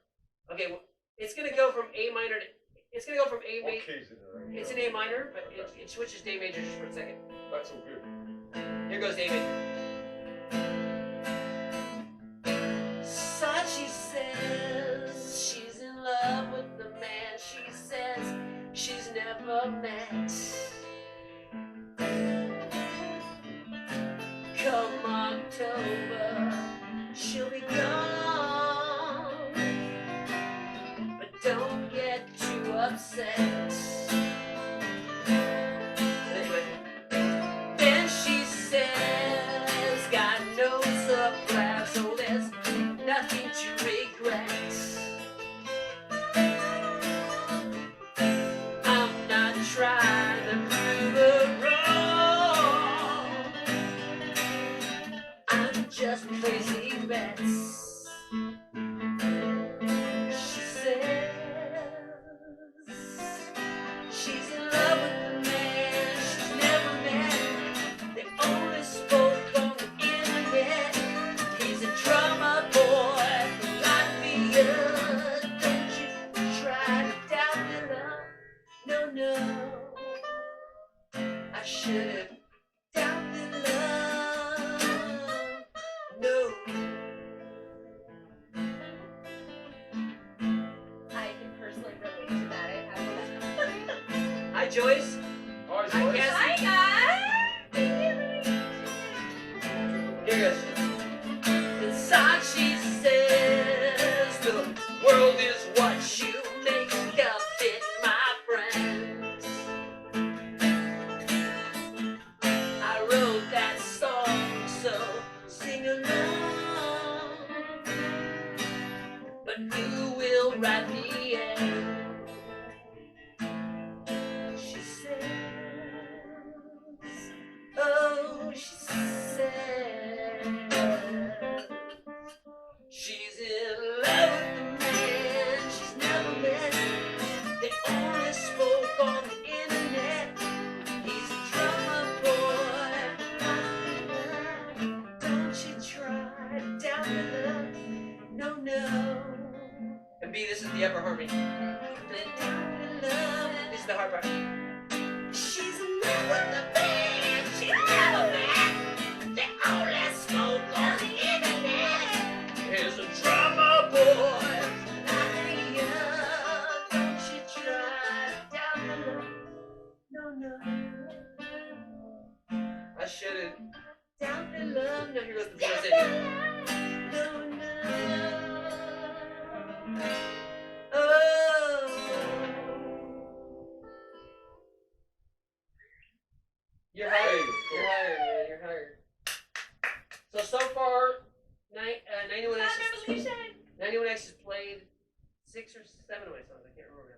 Okay, well, it's gonna go from A minor to. It's gonna go from A
What
major.
keys in there?
It's an A minor, but it switches to A major just for a second.
That's all good.
Here goes David. Sachi says she's in love with the man. She says never met. Come October, she'll be gone, but don't get too upset. Anyway, then she says, got no surprise, so there's nothing to regret. I'm not trying to prove her wrong, I'm just placing bets. She says she's in love with the man she's never met. They only spoke on the internet. He's a drummer boy from Latvia. Don't you try to doubt me, love. No, no, I should've doubted love. No.
I can personally relate to that. I've had that.
Hi, Joyce.
Oh,
Hi, Cassie.
Hi guys.
Here goes. Inside she says, the world is what you make of it, my friend. I wrote that song, so sing along. But who will write the end? She says, oh, she says, she's in love with the man she's never met. They only spoke on the internet. He's a drummer boy. Don't you try to doubt me, love. No, no. And B, this is the upper harmony. Doubt me, love. This is the hard part. She's in love with the man she never met. They only spoke on the internet. Here's a drummer boy. Latvia. Don't you try to doubt me, love. No, no. I should've doubt me, love. No, here goes the chorus. No, no. Oh. You're hired. You're hired, man. You're hired. So far, 91X has played 6 or 7 of my songs. I can't remember.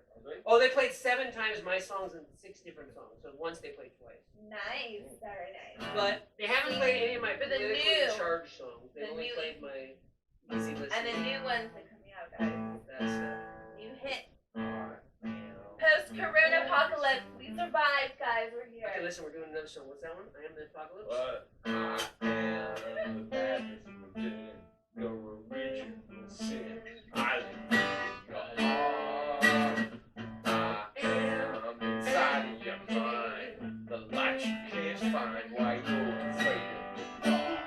Oh, they played 7 times my songs and 6 different songs. So once they played twice.
Nice. Very nice.
But they haven't played any of my
For the
politically
new-
charged songs. They
the
only
new-
played my easy listening.
And the new ones that coming out, guys.
That's
New hit.
you
Post-corona apocalypse. We survived, guys. We're here.
Okay, listen, we're doing another song. What's that one? I Am the Apocalypse?
But I am the Baptist within your original sin. I live in your heart. I am inside of your mind. The light you can't find while you're afraid of the dark.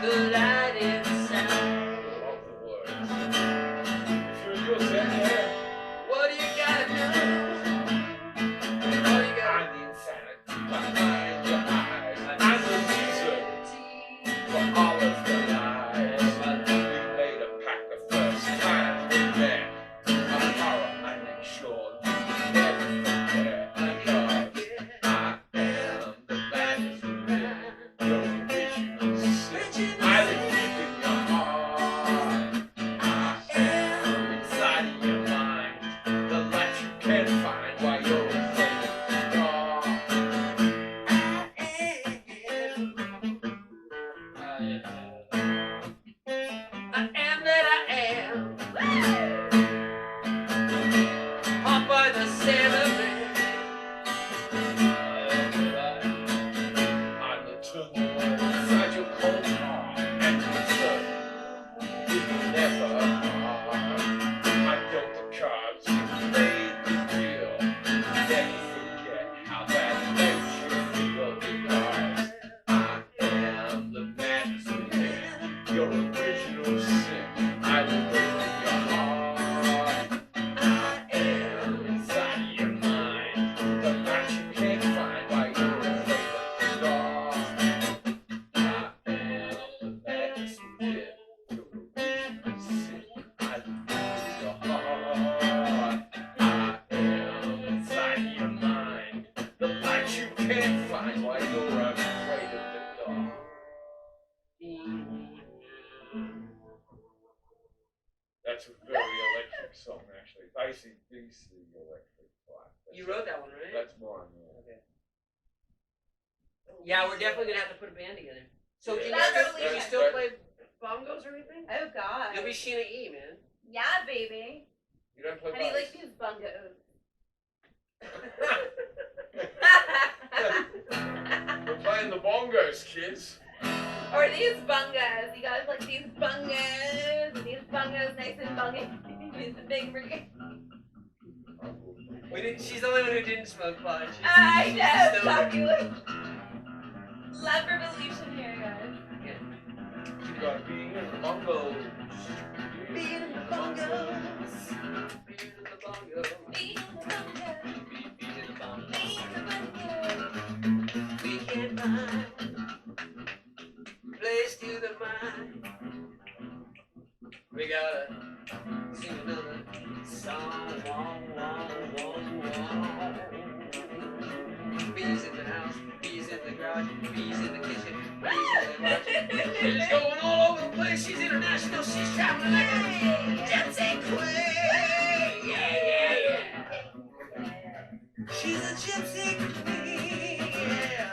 The
AC/DC electric bike.
You wrote that one, right?
That's mine. Yeah.
Okay. Yeah, we're definitely gonna have to put a band together. So
Yeah,
can you still play bongos or anything?
Oh God.
You'll be Sheena E, man.
Yeah, baby.
You don't play
How do you like
bass?
these bongos?
We're playing the bongos, kids.
Or these bungas. You guys like these bungas? These bungas nice and bungy. These big freaking.
She's the only one who didn't smoke pot.
I know.
She's
Talking like love revolution here, guys.
You gotta be in the bongos.
Be in the bongos.
Be in the bongos.
Be in the bongos.
Be in the bongos.
Be in the bongos.
We can't find place to the mind. We gotta sing another song. Bees in the house, bees in the garage, bees in the kitchen, bees in the garage. She's going all over the place. She's international. She's traveling like a gypsy queen. Yeah. She's a gypsy queen. Yeah.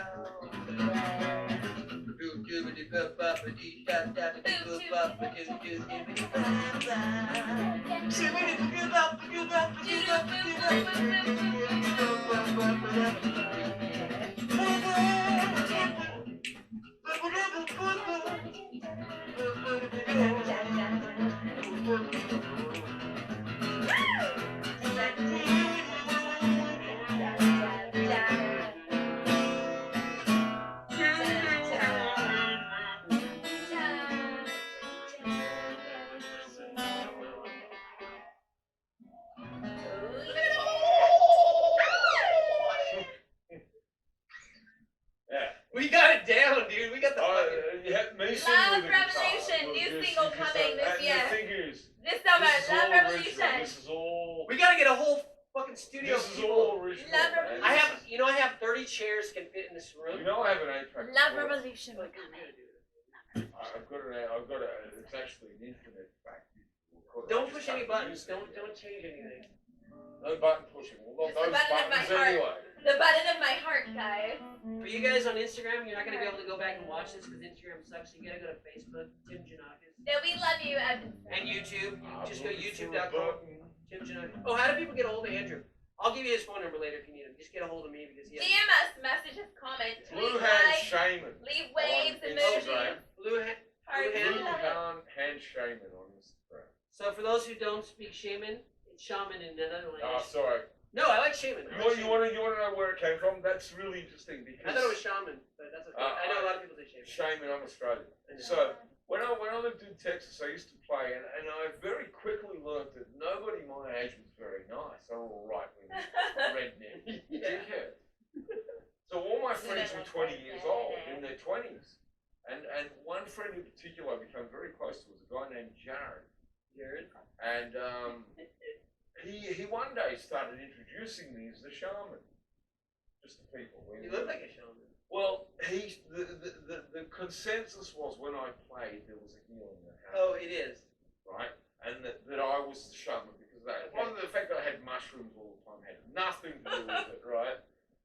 We got it down, dude. We got the fucking...
Love Revolution, new single coming this year.
The thing is,
This summer,
this is
Love
all
Revolution.
original. This is all.
We gotta get a whole fucking studio.
This is all original.
Love
man.
Revolution.
I have 30 chairs can fit in this room.
You know I have an 8-track.
Love
recorder.
Revolution, we're coming.
I've got a. It's actually an infinite factory.
Don't push any buttons. Don't change anything.
No button pushing. Well,
It's
those
the button of my
buttons
heart.
anyway.
The button of my heart, guys.
For you guys on Instagram, you're not gonna be able to go back and watch this because Instagram sucks. So you gotta go to Facebook, Tim Janakis,
No, we love you, Evan.
and YouTube. You
I'm
just go
looking for a
youtube.com.
button.
Tim Janakis. Oh, how do people get a hold of Andrew? I'll give you his phone number later if you need him. Just get a hold of me because he has
DM us, message us, comment,
Blue
tweet,
Hand
like,
Shaman.
leave waves,
on
emojis.
Instagram.
Blue Hand.
Hearts,
Blue
we
Blue
love it.
Hand Shaman on Instagram.
So for those who don't speak shaman, it's shaman in another
Oh,
language.
sorry.
No, I like shaman. I like
You
shaman.
want to know where it came from? That's really interesting because
I thought it was shaman, but that's okay. I know a lot of people say shaman.
Shaman. I'm Australian.
I know.
So when I lived in Texas, I used to play, and I very quickly learned that nobody my age was very nice. They were all right-wing redneck dickheads. So all my friends were 20 years old, in their 20s, and one friend in particular I became very close to was a guy named Jared.
Jared?
And he one day started introducing me as the shaman, just to people.
You look like a shaman.
Well, the consensus was when I played there was a healing that happened.
Oh, it is.
Right, and that I was the shaman because it wasn't the fact that I had mushrooms all the time had nothing to do with it, right?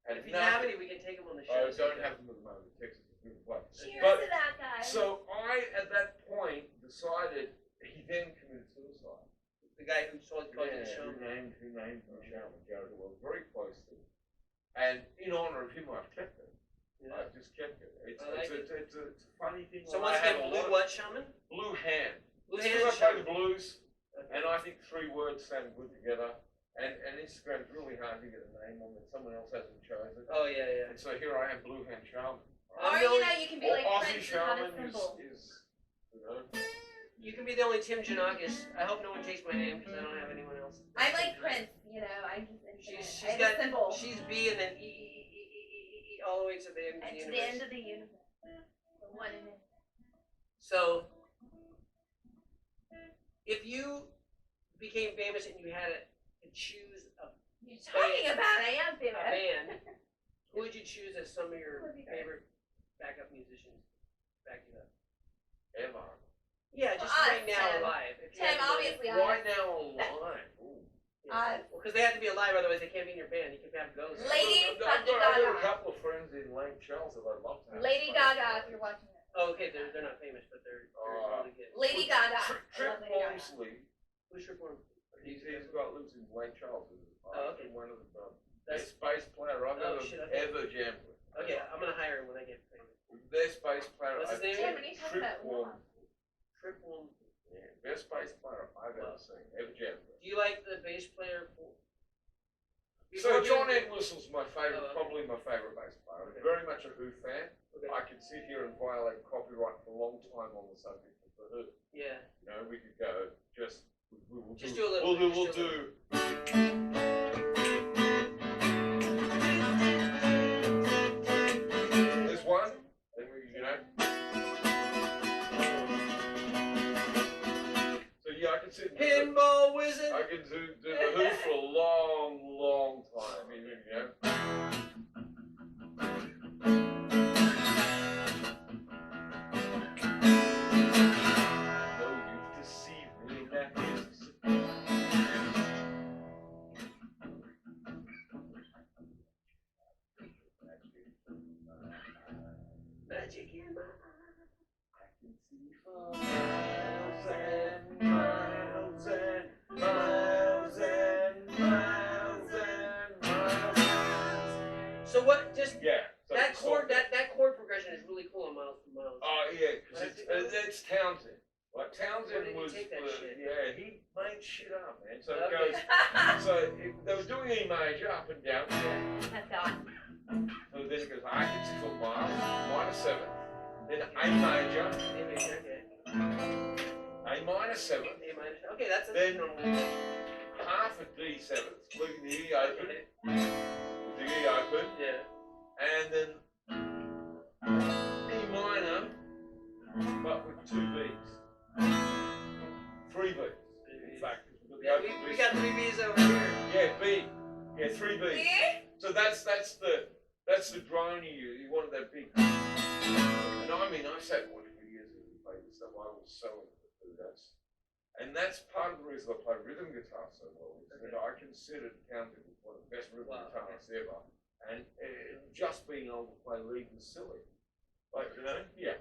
And if you have any, we can take them on the show.
I don't have them at the moment. Texas is a good place.
Cheers
But
to that, guys.
so I, at that point, decided he then committed suicide.
The guy who called you the
Yeah,
shaman.
who named me shaman, Jared, who I was very close to, and in honor of him, I've kept it.
Yeah.
I've just kept it. It's
I like
it's a funny thing.
So
I
once
had
again,
a
blue
lot of-
what shaman?
Blue Hand.
Blue
Because
hand
I play the
shaman.
blues,
Okay.
and I think 3 words sound good together. And Instagram's really hard to get a name on that someone else hasn't chosen.
Oh yeah.
And so here I am, Blue Hand Shaman.
Or, you know, you can be
Or
like
Aussie
Prince and have a
Shaman
symbol.
is, you know.
You can be the only Tim Janakis. I hope no one takes my name because I don't have anyone else.
I'm like Prince, you know, I'm just
She's
I have
got
a symbol.
she's B and then E all the way to the end of
And
the
to the end
universe.
of the universe. The one in it.
So if you became famous and you had to choose a
You're talking about I am famous.
band, who would you choose as some of your favorite backup musicians? Back you up.
Ever.
Yeah, just
Well,
right now
Tim.
alive. If you
Tim,
had to-
obviously,
Right now alive. Ooh.
Yeah. Because they have to be alive, otherwise they can't be in your band. You can have ghosts.
Lady
I've got a
Gaga.
couple of friends in Lake Charles that I'd love to have.
Lady Gaga, if you're watching it.
Oh, okay, they're not famous, but they're really good.
Lady Gaga.
Trip
I love Lady Gaga.
Wormsley.
Who's Trip Wormsley?
He's lives in Lake Charles.
Okay.
One of the
That's-
best bass player I've ever jammed with.
Okay, I'm gonna hire him when I get famous.
Best bass player.
What's his name?
Jim, when you talk
Trip
about
Wormsley.
Trip Wormsley.
Yeah, best bass player I've ever seen, ever jammed with.
Do you like the bass player?
So John Entwistle's my favorite,
Oh, okay.
probably my favorite bass player.
Okay.
I'm very much a Who fan.
Okay.
I could sit here and violate copyright for a long time on the subject of the Who.
Yeah.
You know, we could go just. We'll
Just do a little.
We'll do. There's one. Then we, you know. So yeah, I can sit.
Pinball Wizard.
I can do the Who for a long, long time. You know.
Magic in my eye.
I can see for miles and miles and miles and miles and miles.
So what? Just
Yeah. So
that
stop
chord.
there.
That chord progression is really cool on Miles to Miles.
Oh yeah, because
What is
it's Townsend. Like
Where
Townsend
did he
was,
take that shit?
yeah, he made shit up, man. So it
Okay.
goes. So they were doing E major up and down.
That's awesome.
So then it goes I can see for miles, minor 7, then A major,
A major. Okay.
A minor 7,
A minor. Okay, that's
Then-
normal.
half a D7, leaving the E open, with the E open,
Yeah.
and then E minor, but with 2 Bs. 3 Bs, in fact. We've got the
Yeah,
open
we
Bs.
got 3 B's over here.
Yeah, B. Yeah, 3 Bs.
See?
So that's the drone you wanted that big. And I mean, I sat watching videos of you play this stuff. I was so into that. And that's part of the reason I play rhythm guitar so well. Is that I considered Townsend one of the best rhythm guitarists ever. And just being able to play lead was silly. Like, you know, yeah.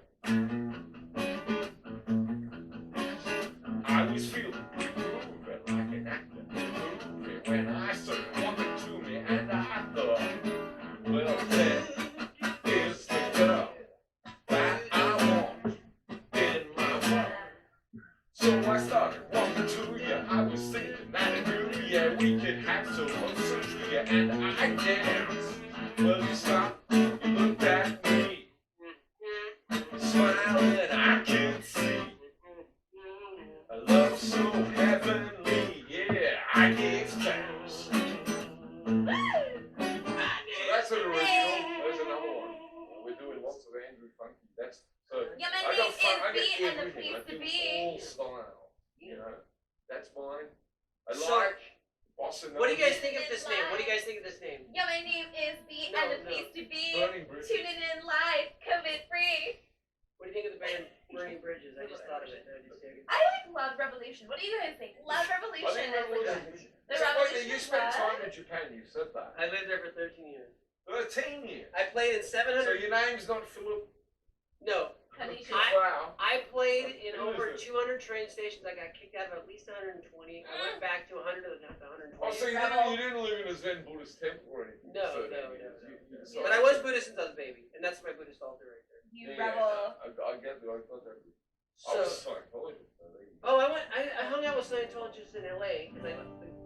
I was feeling groovy like an actor. Groovy when I saw woman to me and I thought, well, there is the girl that I want in my world. So I started walking to you. I was thinking that I knew, yeah, we could have so much to you, and I danced. Well, you stopped, you looked at me, smiling, I could see a love so heavenly, yeah, I gave thanks. That's an original. There's another one. We're doing lots of Andrew Funky. That's so.
Yeah, my
I
name
got fun. I
is B
got
and the
everything.
place
I
to
do
be.
all style. You know, that's mine. I
So-
like bossa nova.
What do you guys think of this name? What do you guys think of this name?
Yeah, my name is B
No,
and the
no.
place to be.
Burning Bridges.
Tuning in live, COVID free.
What do you think of the band Burning Bridges? I just thought of it.
I like Love Revolution. What do you guys think? Love
I
Revolution.
think
is
Revolution.
the
So, wait,
Revolution
you
is
spent
love.
time in Japan. You said that.
I lived there for 13 years.
13 years.
I played in
So
700.
your name's not Philip.
No,
Kanisha.
Wow.
I played in
Who
over
is it?
200 train stations. I got kicked out of at least 120. I went back to 100 of the 120.
Oh, so you didn't live in a Zen Buddhist temple or anything?
No,
for 13
no,
years.
no.
You decided
But I was
to-
Buddhist since I was a baby, and that's my Buddhist altar right there.
You
Yeah,
rebel.
I get that. I got that. I
So,
was Scientologist. I think.
oh, I hung out with Scientologists in LA because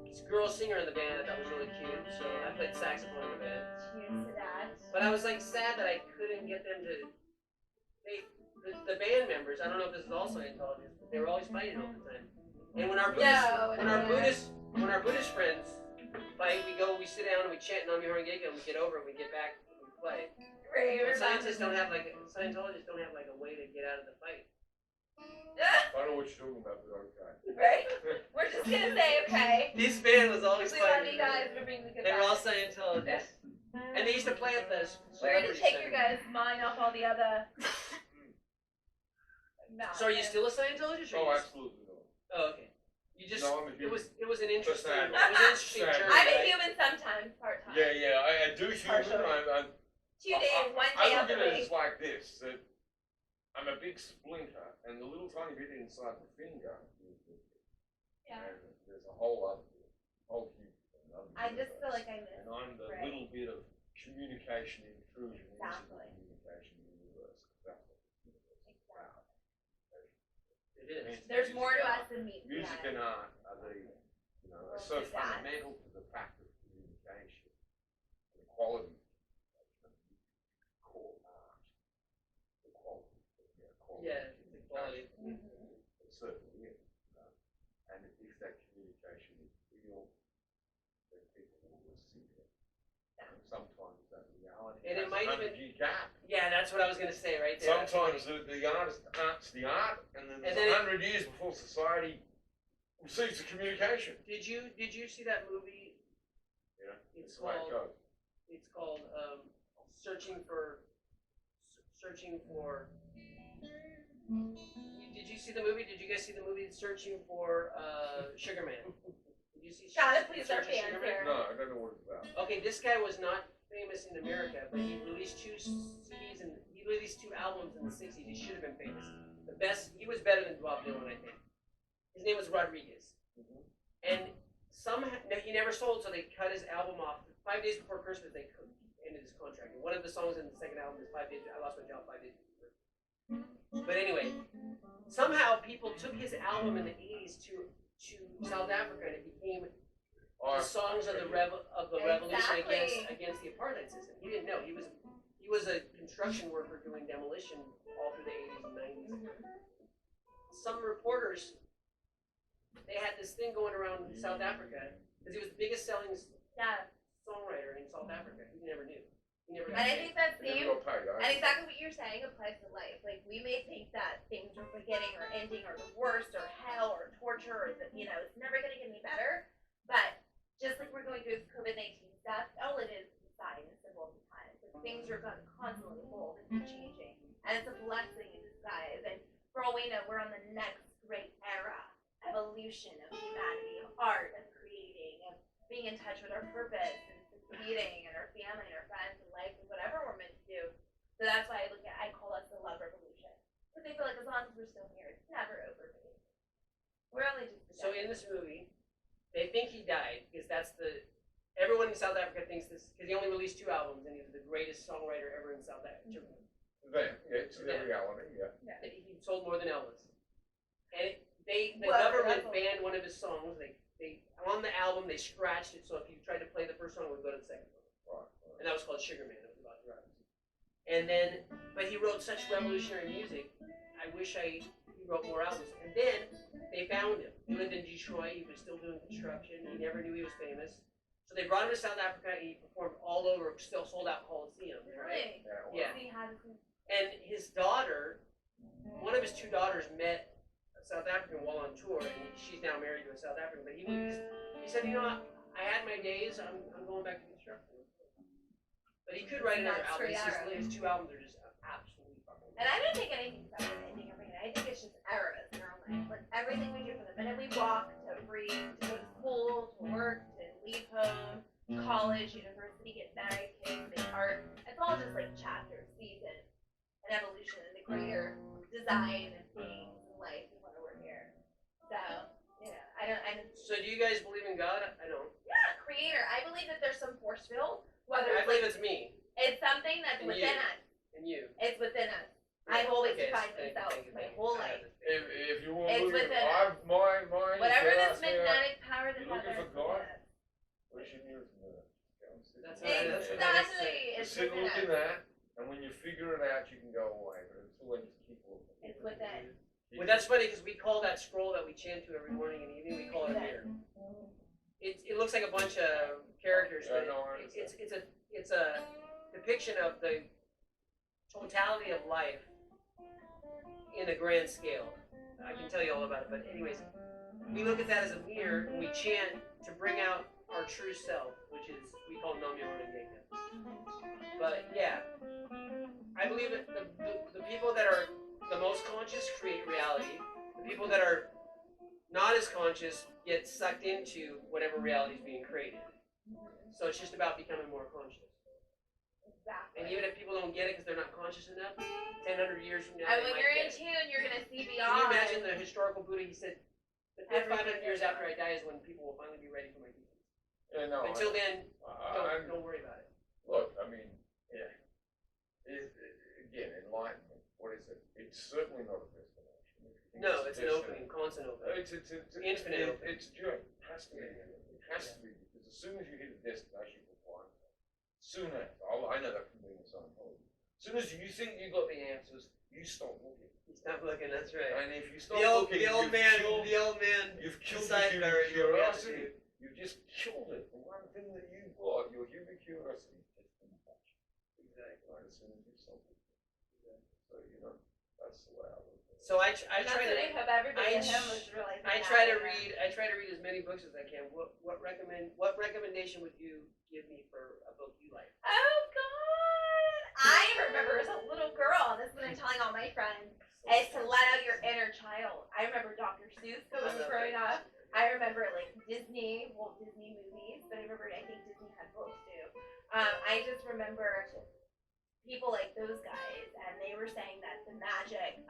this girl singer in the band I thought was really cute. So I played saxophone in the band.
Cheers to that.
But I was like sad that I couldn't get them to. The band members. I don't know if this is all Scientologists, but they were always fighting all the time. And when our Buddhist friends fight, we sit down and we chant Nam Myoho Renge Kyo and we get over it. We get back and we play.
Great.
But Scientologists don't have like a way to get out of the fight.
I don't know what you're talking about, but okay.
Right? We're just gonna say okay.
This band was always
We love
fighting.
you guys for being the good
They were all
guys.
Scientologists. And they used to play at the
We're gonna
Celebrity
take
Center.
your guys' mind off all the other.
So are you still a Scientologist? Or
Oh,
you
absolutely not.
Oh, okay. You just
No, I'm a human.
it was an interesting
Sad.
journey.
Sad.
I'm a
right?
human sometimes, part-time.
Yeah, I do human.
Partially. 2 days,
I
1 day
look
out the
at it
week.
as like this, that I'm a big splinter, and the little tiny bit inside the finger is the
Yeah.
and there's a whole other bit, whole huge another
I just feel
universe.
like I miss.
And I'm the
right.
little bit of communication intrusion into the
Exactly.
communication universe. That's what the universe is about.
It is.
There's
Music
more to
and
us than meets the
Music
eye.
and art are are so
Well, that-
fundamental to the fact of communication, the quality of communication. Call art, the quality, quality
Yeah,
of
the quality.
Mhm.
It certainly is. And if that communication is real, then people will receive it. And sometimes that reality
And it
has
might
a
even-
100-year gap.
Yeah, that's what I was gonna say right there.
Sometimes the artist arts the art, and then there's
And then
100 years before society receives the communication.
Did you see that movie?
Yeah,
It's
the way it
called
goes.
Searching for. Did you see the movie? Did you guys see the movie Searching for Sugar Man? Did you see?
Gotta please our
Searching
fans
Sugar Man?
here.
No, I don't know what it's about.
Okay, this guy was not famous in America, but he released 2 CDs and he released 2 albums in the '60s. He should have been famous. The best. He was better than Bob Dylan, I think. His name was Rodriguez, and somehow he never sold, so they cut his album off 5 days before Christmas. They ended his contract. And one of the songs in the second album is 5 days. I lost my job 5 days before. But anyway, somehow people took his album in the '80s to South Africa, and it became the songs of the revolution
Exactly.
against the apartheid system. He didn't know he was a construction worker doing demolition all through the '80s and '90s. Some reporters, they had this thing going around South Africa because he was the biggest selling
Yeah.
songwriter in South Africa. He never knew. He never.
And I think that
They
same,
never got paid,
and exactly what you're saying applies to life. Like, we may think that things are beginning or ending or the worst or hell or torture or, it's never going to get any better. But just like we're going through this COVID-19 stuff, all it is a sign, a symbol of the times. Like, things are going to constantly evolve and keep changing. And it's a blessing in disguise. And for all we know, we're on the next great era, evolution of humanity, of art, of creating, of being in touch with our purpose and succeeding and our family and our friends and life and whatever we're meant to do. So that's why I call us the love revolution. Because I feel like as long as we're still here, it's never over. We're only just
So in this movie, they think he died because everyone in South Africa thinks this because he only released 2 albums and he was the greatest songwriter ever in South Africa.
It's their reality, yeah.
He sold more than Elvis, and the
Well,
government
that's
banned one of his songs. They on the album they scratched it, so if you tried to play the first song, it would go to the second one, and that was called Sugar Man. It was about drugs. And then, but he wrote such revolutionary music. I wish he wrote more albums. And then they found him. He lived in Detroit. He was still doing construction. He never knew he was famous. So they brought him to South Africa. And he performed all over, still sold out coliseums. Right?
Really?
Yeah.
See how
And his daughter, one of his 2 daughters, met a South African while on tour, and she's now married to a South African. But he said, I had my days. I'm going back to construction. But he could write another album. His 2 albums are just absolutely fucking.
And I don't think anything's ever ending or beginning. I think it's just eras in our life. Like everything we do from the minute we walk to breathe, to go to school, to work, to leave home, college, university, get married, kids, make art. It's all just like chapters, seasons, and evolution and the greater design of things in life and why we're here. So, I don't.
So do you guys believe in God? I don't.
Yeah, creator. I believe that there's some force field. Whether
I
it's
believe
like,
it's me
it's something that's
And
within
you.
us.
and you.
It's within us. I've always
Okay,
defined
thank you,
myself
thank you,
my
thank you.
whole
I
life.
have this.
If you want
It's
to look
within
at my
Whatever
if you
this
ask me,
magnetic power that's
you're
out
looking
there
for
is
God?
within us.
Where's your nearest mirror?
That's what I
Exactly.
say.
It's
Just sit and
within
look
us.
in that, and when you figure it out, you can go away. But until then, just keep looking.
It's within.
Well, that's funny because we call that scroll that we chant to every morning and evening. We call it a mirror. It looks like a bunch of characters,
Yeah,
but
no, I understand.
it's a depiction of the totality of life in a grand scale. I can tell you all about it, but anyways, we look at that as a mirror and we chant to bring out our true self, which is we call Namyo Renge-kyo. But yeah, I believe that the people that are the most conscious create reality. The people that are not as conscious, get sucked into whatever reality is being created. So it's just about becoming more conscious.
Exactly.
And even if people don't get it because they're not conscious enough, 1,000 years from now,
And
they
when
might
you're in
get it.
tune, you're gonna see
Can
beyond.
you imagine the historical Buddha? He said, the 500 years after I
I
die is when people will finally be ready for my teachings.
Yeah, no.
Until then,
I'm-
don't worry about it.
Look, I mean, yeah. Again, enlightenment. What is it? It's certainly not a destination.
No, it's an opening, constant opening.
It's
Infinite opening.
It's a journey. It has to be. It has to be because as soon as you hit a destination, you're flying. Soon as I know that from being a Scientologist. As soon as you think you got the answers, you stop looking.
You stop looking. That's right.
And if you stop
The old
looking,
man.
you've killed
inside
your
there,
human
your
curiosity. You've just killed it. The one thing that you've got, your human curiosity, just been touched.
Exactly.
Right, as soon as you stop looking. So that's the way I look at it.
So I try to.
I hope everybody
I
at home was realizing
I
that,
try to
you know.
read. I try to read as many books as I can. What recommendation would you give me for a book you like?
Oh God! I remember as a little girl. This is what I'm telling all my friends. Is to let out your inner child. I remember Dr. Seuss when I was growing up. I remember like Disney movies, but I think Disney had books too. I just remember people like those guys, and they were saying that the magic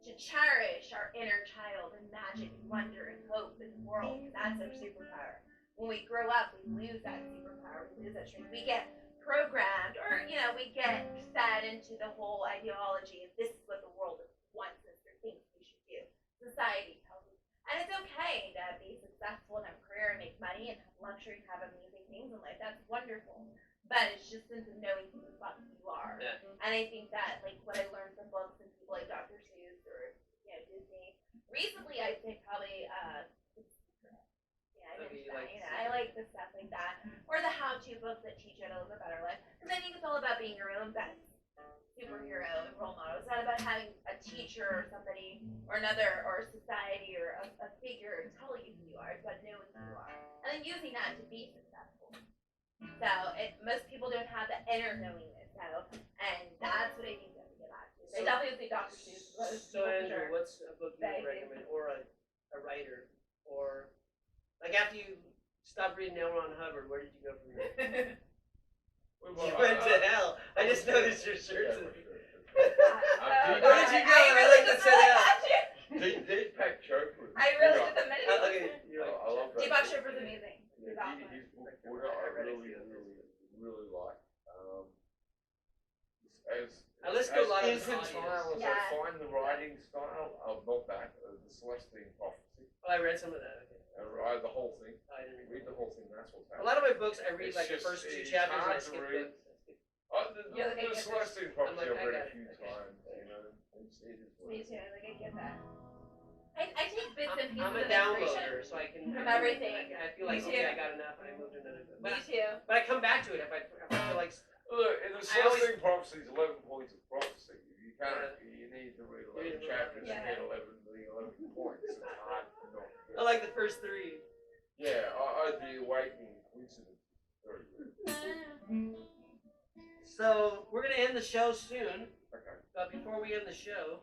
to cherish our inner child and magic and wonder and hope in the world, because that's our superpower. When we grow up, we lose that superpower, we lose that strength. We get programmed, or we get fed into the whole ideology of this is what the world wants us or thinks we should do. Society tells us, and it's okay to be successful and have a career and make money and have luxury and have amazing things in life. That's wonderful, but it's just sense of knowing who the fuck you are.
Yeah.
And I think that like what I learned from books and people like Dr. Seuss or Disney. Recently, I think probably I mentioned that. I like the stuff like that, or the how-to books that teach you how to live a better life. Because I think it's all about being your own best superhero and role model. It's not about having a teacher or somebody or another or a society or a figure tell you who you are. It's about knowing who you are and then using that to be successful. So most people don't have the inner knowingness. And that's what I think that we get back to. So I definitely would say Dr. Seuss.
So Andrew, what's a book you would recommend, or a writer, or like after you stopped reading L. Ron Hubbard, where did you go from there? You went to hell. I just noticed your shirts. Where did you go? I like that said hell.
Deepak Chopra.
I really did the many.
I love that.
Deepak Chopra's amazing.
His book, Buddha, I really like.
Let's go live
as infantile as I find the writing style, not that, the Celestine Prophecy.
Oh, I read some of that. Okay.
I read the whole thing.
I didn't
Read the whole thing, that's what's
A
happening.
lot of my books, I read
It's
like the
just-
first 2
it's
chapters and I
hard to
skip
read.
books.
The Celestine Prophecy I've read a few
Okay.
times, it is what
Me
it is.
too. Like I get that. I take bits and pieces
I'm a
of inspiration
downloader, so I can
from everything.
I feel like
Me
okay,
too.
I got enough, and I moved to another book.
Me too.
But I come back to it if I feel like.
Look, in the Celestine Prophecy is 11 points of prophecy. You can't, you need to read 11 chapters to get 11 points. It's hard to not get.
I like the first 3.
Yeah, the awakening coincidence is very good.
So we're gonna end the show soon.
Okay.
But before we end the show,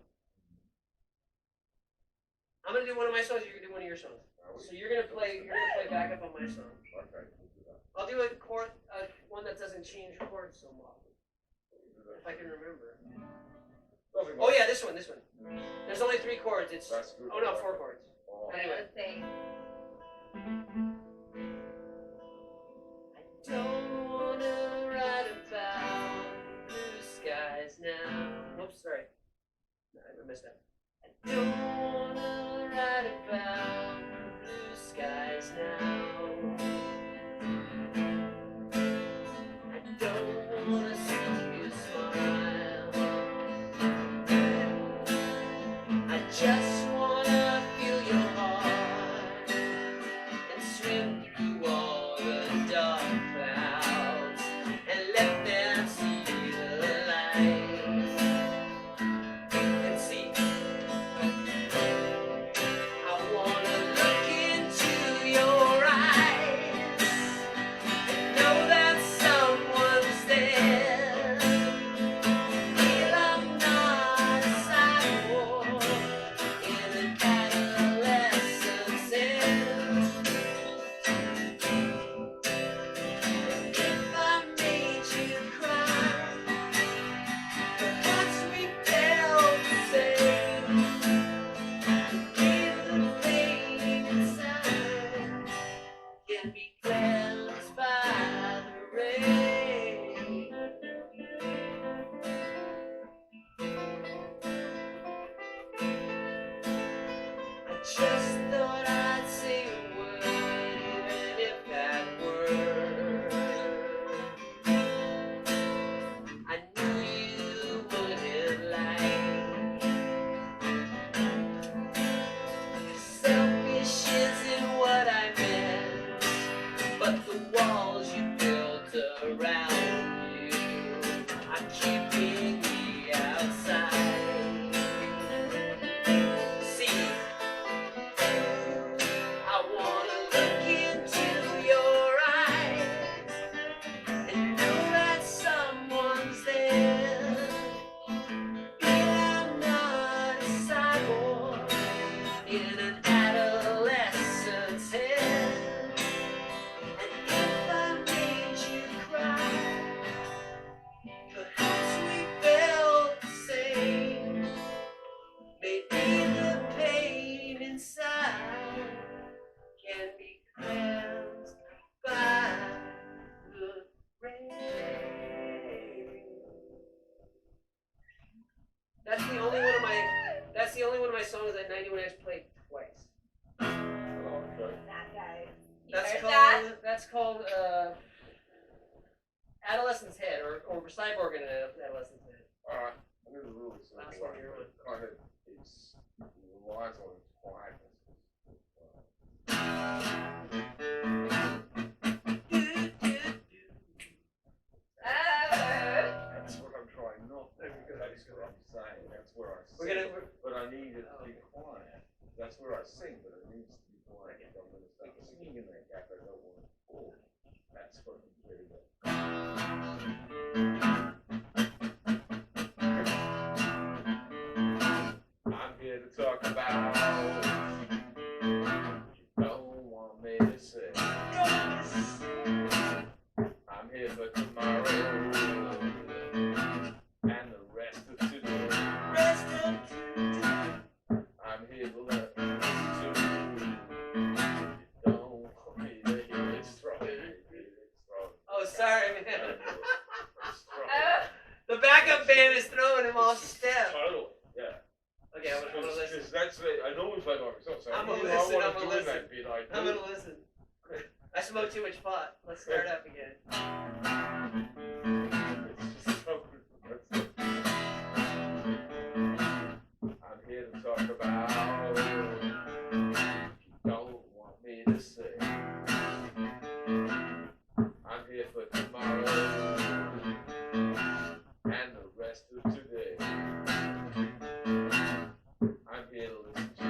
I'm gonna do one of my songs. You're gonna do one of your songs. So you're gonna play backup on my song.
Okay, we'll do that.
I'll do one that doesn't change chords so often, if I can remember. Oh yeah, this one. There's only 3 chords. It's
That's good.
4 chords.
Oh.
Anyway.
Let's see.
I don't wanna write about blue skies now. Oops, sorry. No, I messed up. I don't wanna write about blue skies now. I don't wanna see you smile. I just wanna feel your heart and swim through all the dark clouds and let them see the light and see. I wanna look into your eyes and know that someone's there. Feel I'm not a sidewalk in an adolescent but the walls you built around you are keeping me outside. See, I wanna look into your eyes and know that someone's there. I'm not a cyborg in an adolescent's head. And if I made you cry, perhaps we felt the same. Maybe the pain inside can be cleansed by the rain. That's the only one of my. That's the only one of my songs that 91X played twice.
Okay.
That guy. You
That's
heard
called.
that?
That's called Adolescent's Head, or Cyborg in Adolescent's Head.
Alright, I'm gonna really say
Last
one
one you're on.
that kind of relies on its quietness. That's what I'm trying not to do. That's what I'm saying. That's where I sing. But I need it to be quiet. That's where I sing, but it needs to be quiet. If I'm going to start singing in that gap, I don't want to fall. That's what I'm getting at. I'm here to talk about what you don't want me to say. I'm here for tomorrow and the rest of today. I'm here to let you don't want me to hear it strong.
Oh, sorry, man.
It's strong.
The backup band is throwing him off step.
Totally, yeah.
Okay, I'm gonna listen.
Because that's the, I normally play by myself, so
I'm
I
gonna
know
listen,
what
I'm
I'm
gonna
doing
listen.
that bit. I
I'm
do.
gonna listen. I smoked too much pot. Let's start up again.
It's just so good. I'm here to talk about what you don't want me to say. I'm here for tomorrow and the rest of today. I'm here to listen to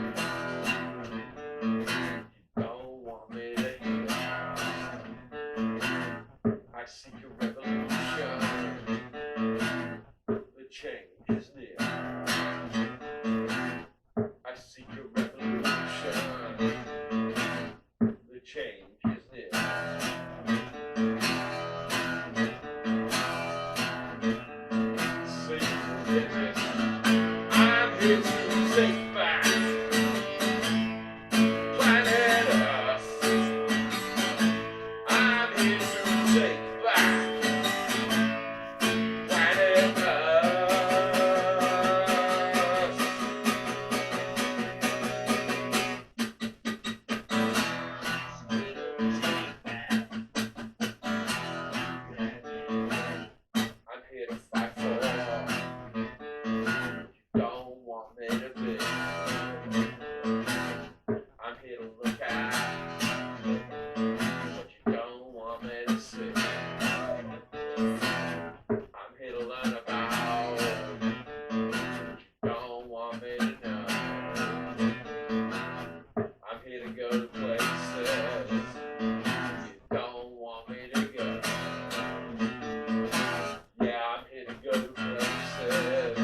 you. You don't want me to hear. I seek a revolution. The change is near. I seek a revolution. The change is near. See, I'm here to take back planet Earth. I'm here to take back planet Earth. I'm here to fight for what you don't want me to be. I'm here to look at what you don't want me to see. I'm here to learn about what you don't want me to know. I'm here to go to places you don't want me to go. Yeah, I'm here to go to places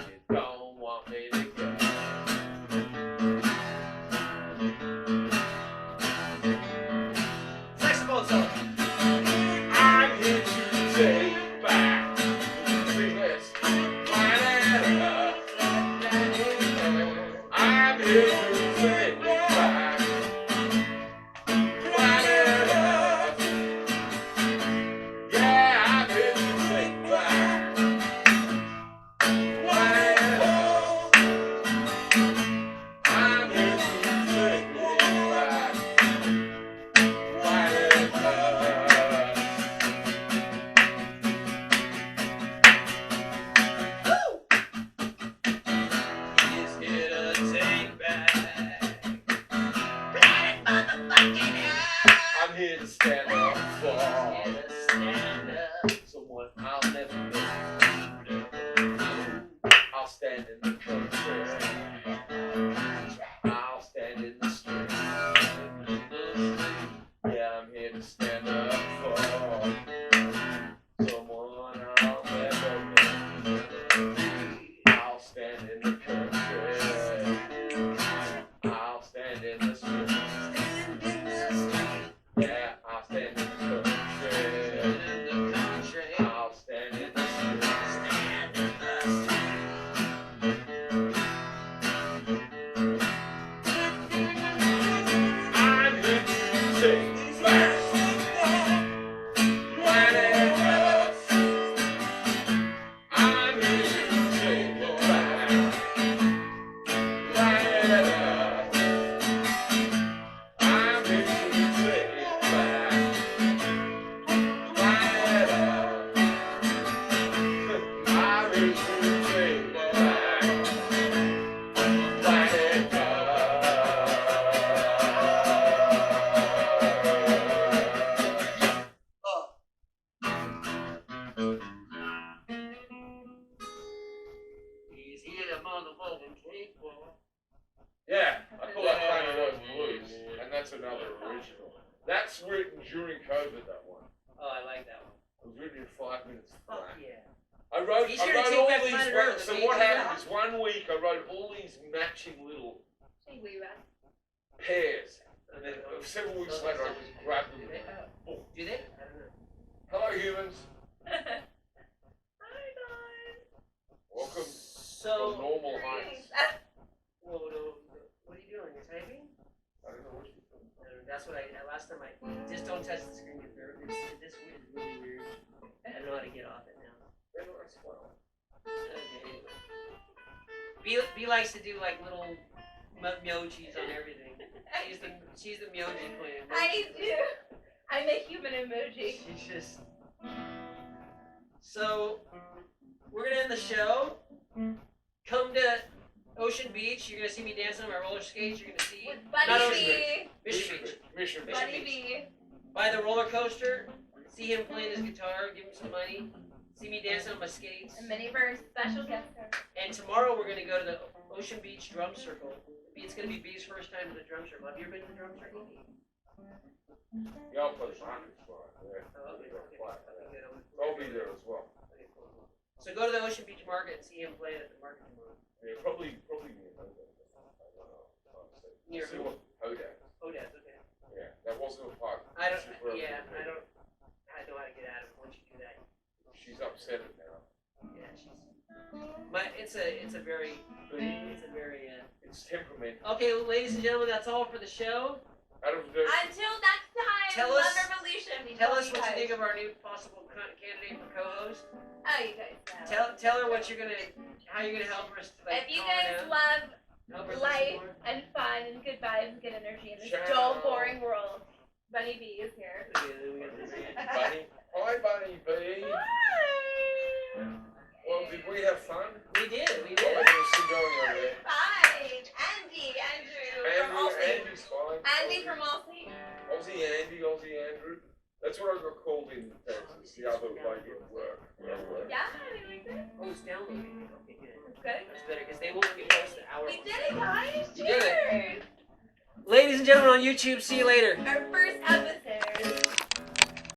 you don't want me to go.
Saxophone solo.
I'm here to take back. Sing this. Planet Earth. I'm here to take back planet Earth. Yeah, I'm here to take back planet Earth. I'm here to take back planet Earth. to stand up for
Stand up.
someone I'll never meet. I'll stand in the country. I'll stand in the street. Yeah, I'm here to stand up for someone I'll never meet. I'll stand in the country. I'll stand in the street. Yeah, I'll stand in the country. I'll stand in the street. I'm here to take back planet Earth. I'm here to take back planet Earth. I'm here to take back planet Earth. I'm here to take back planet Earth.
He's here to motherfucking take, boy.
Yeah, I call that Planet Earth Blues, and that's another original. That's written during COVID, that one.
Oh, I like that one.
It was written in 5 minutes
Fuck
flat.
yeah.
I wrote
He's here to take
all
back
these.
Planet Earth,
So
okay?
what happened is 1 week I wrote all these matching little pairs, and then several weeks later I just grabbed them.
Do they?
Boom.
Do they? I don't know.
Hello, humans.
Hi guys.
Welcome to
So,
normal heights.
what are you doing? You're typing?
I don't know what you're doing.
That's what last time I, just don't touch the screen. This is really weird. I don't know how to get off it now.
Yeah, no, that's fine.
Okay. B likes to do like little emojis on everything. She's the emoji queen.
I do. I'm a human emoji.
She's just. So, we're gonna end the show. Come to Ocean Beach. You're gonna see me dancing on my roller skates. You're gonna see
With
not
Buddy
Ocean
B.
Mission Beach.
Mission Beach.
Buddy B.
Buy the roller coaster. See him playing his guitar. Give him some money. See me dancing on my skates.
And many very special guest star.
And tomorrow we're gonna go to the Ocean Beach Drum Circle. It's gonna be B's first time to the drum circle. Have you ever been to the drum circle?
Yeah, I'll play Sonic fine. Yeah.
Oh, okay, okay.
I'll be there as well.
Okay, cool. So go to the Ocean Beach Market and see him play at the market tomorrow.
Yeah, probably near Hodak.
Near
See
who?
what Hodak.
Oh, that's okay.
Yeah, that wasn't a part.
I don't.
Super
Yeah,
okay.
I don't. I know how to get out of it once you do that.
She's upset it now.
Yeah, she's. It's a very.
It's temperamental.
Okay, well, ladies and gentlemen, that's all for the show.
Until
Until next time.
Tell
Love
us-
Revolution. We
Tell
love
us
you
what you
guys.
think of our new possible candidate for co-host.
Oh, you guys know.
Tell her what you're gonna, how you're gonna help us. Like,
If you
calm her
guys
down,
love
help her
life
listen more.
and fun and good vibes and good energy in this
Ciao.
dull, boring world, Bunny B is here.
Okay, then we got the band.
Bunny. Hi, Bunny B. Well, did we have fun?
We did.
Oh, I can see going over there.
Fine. Andrew from Aussie.
Andy's fine.
Andy from Aussie.
Aussie Andy, Aussie Andrew. That's what I got called in Texas. The other like in work.
Yeah, we like that.
Oh, it's downloading. Okay, good.
That's good.
That's better because they won't let me post the hour.
We did it, guys.
We did it.
Cheers.
Ladies and gentlemen on YouTube, see you later.
Our first episode.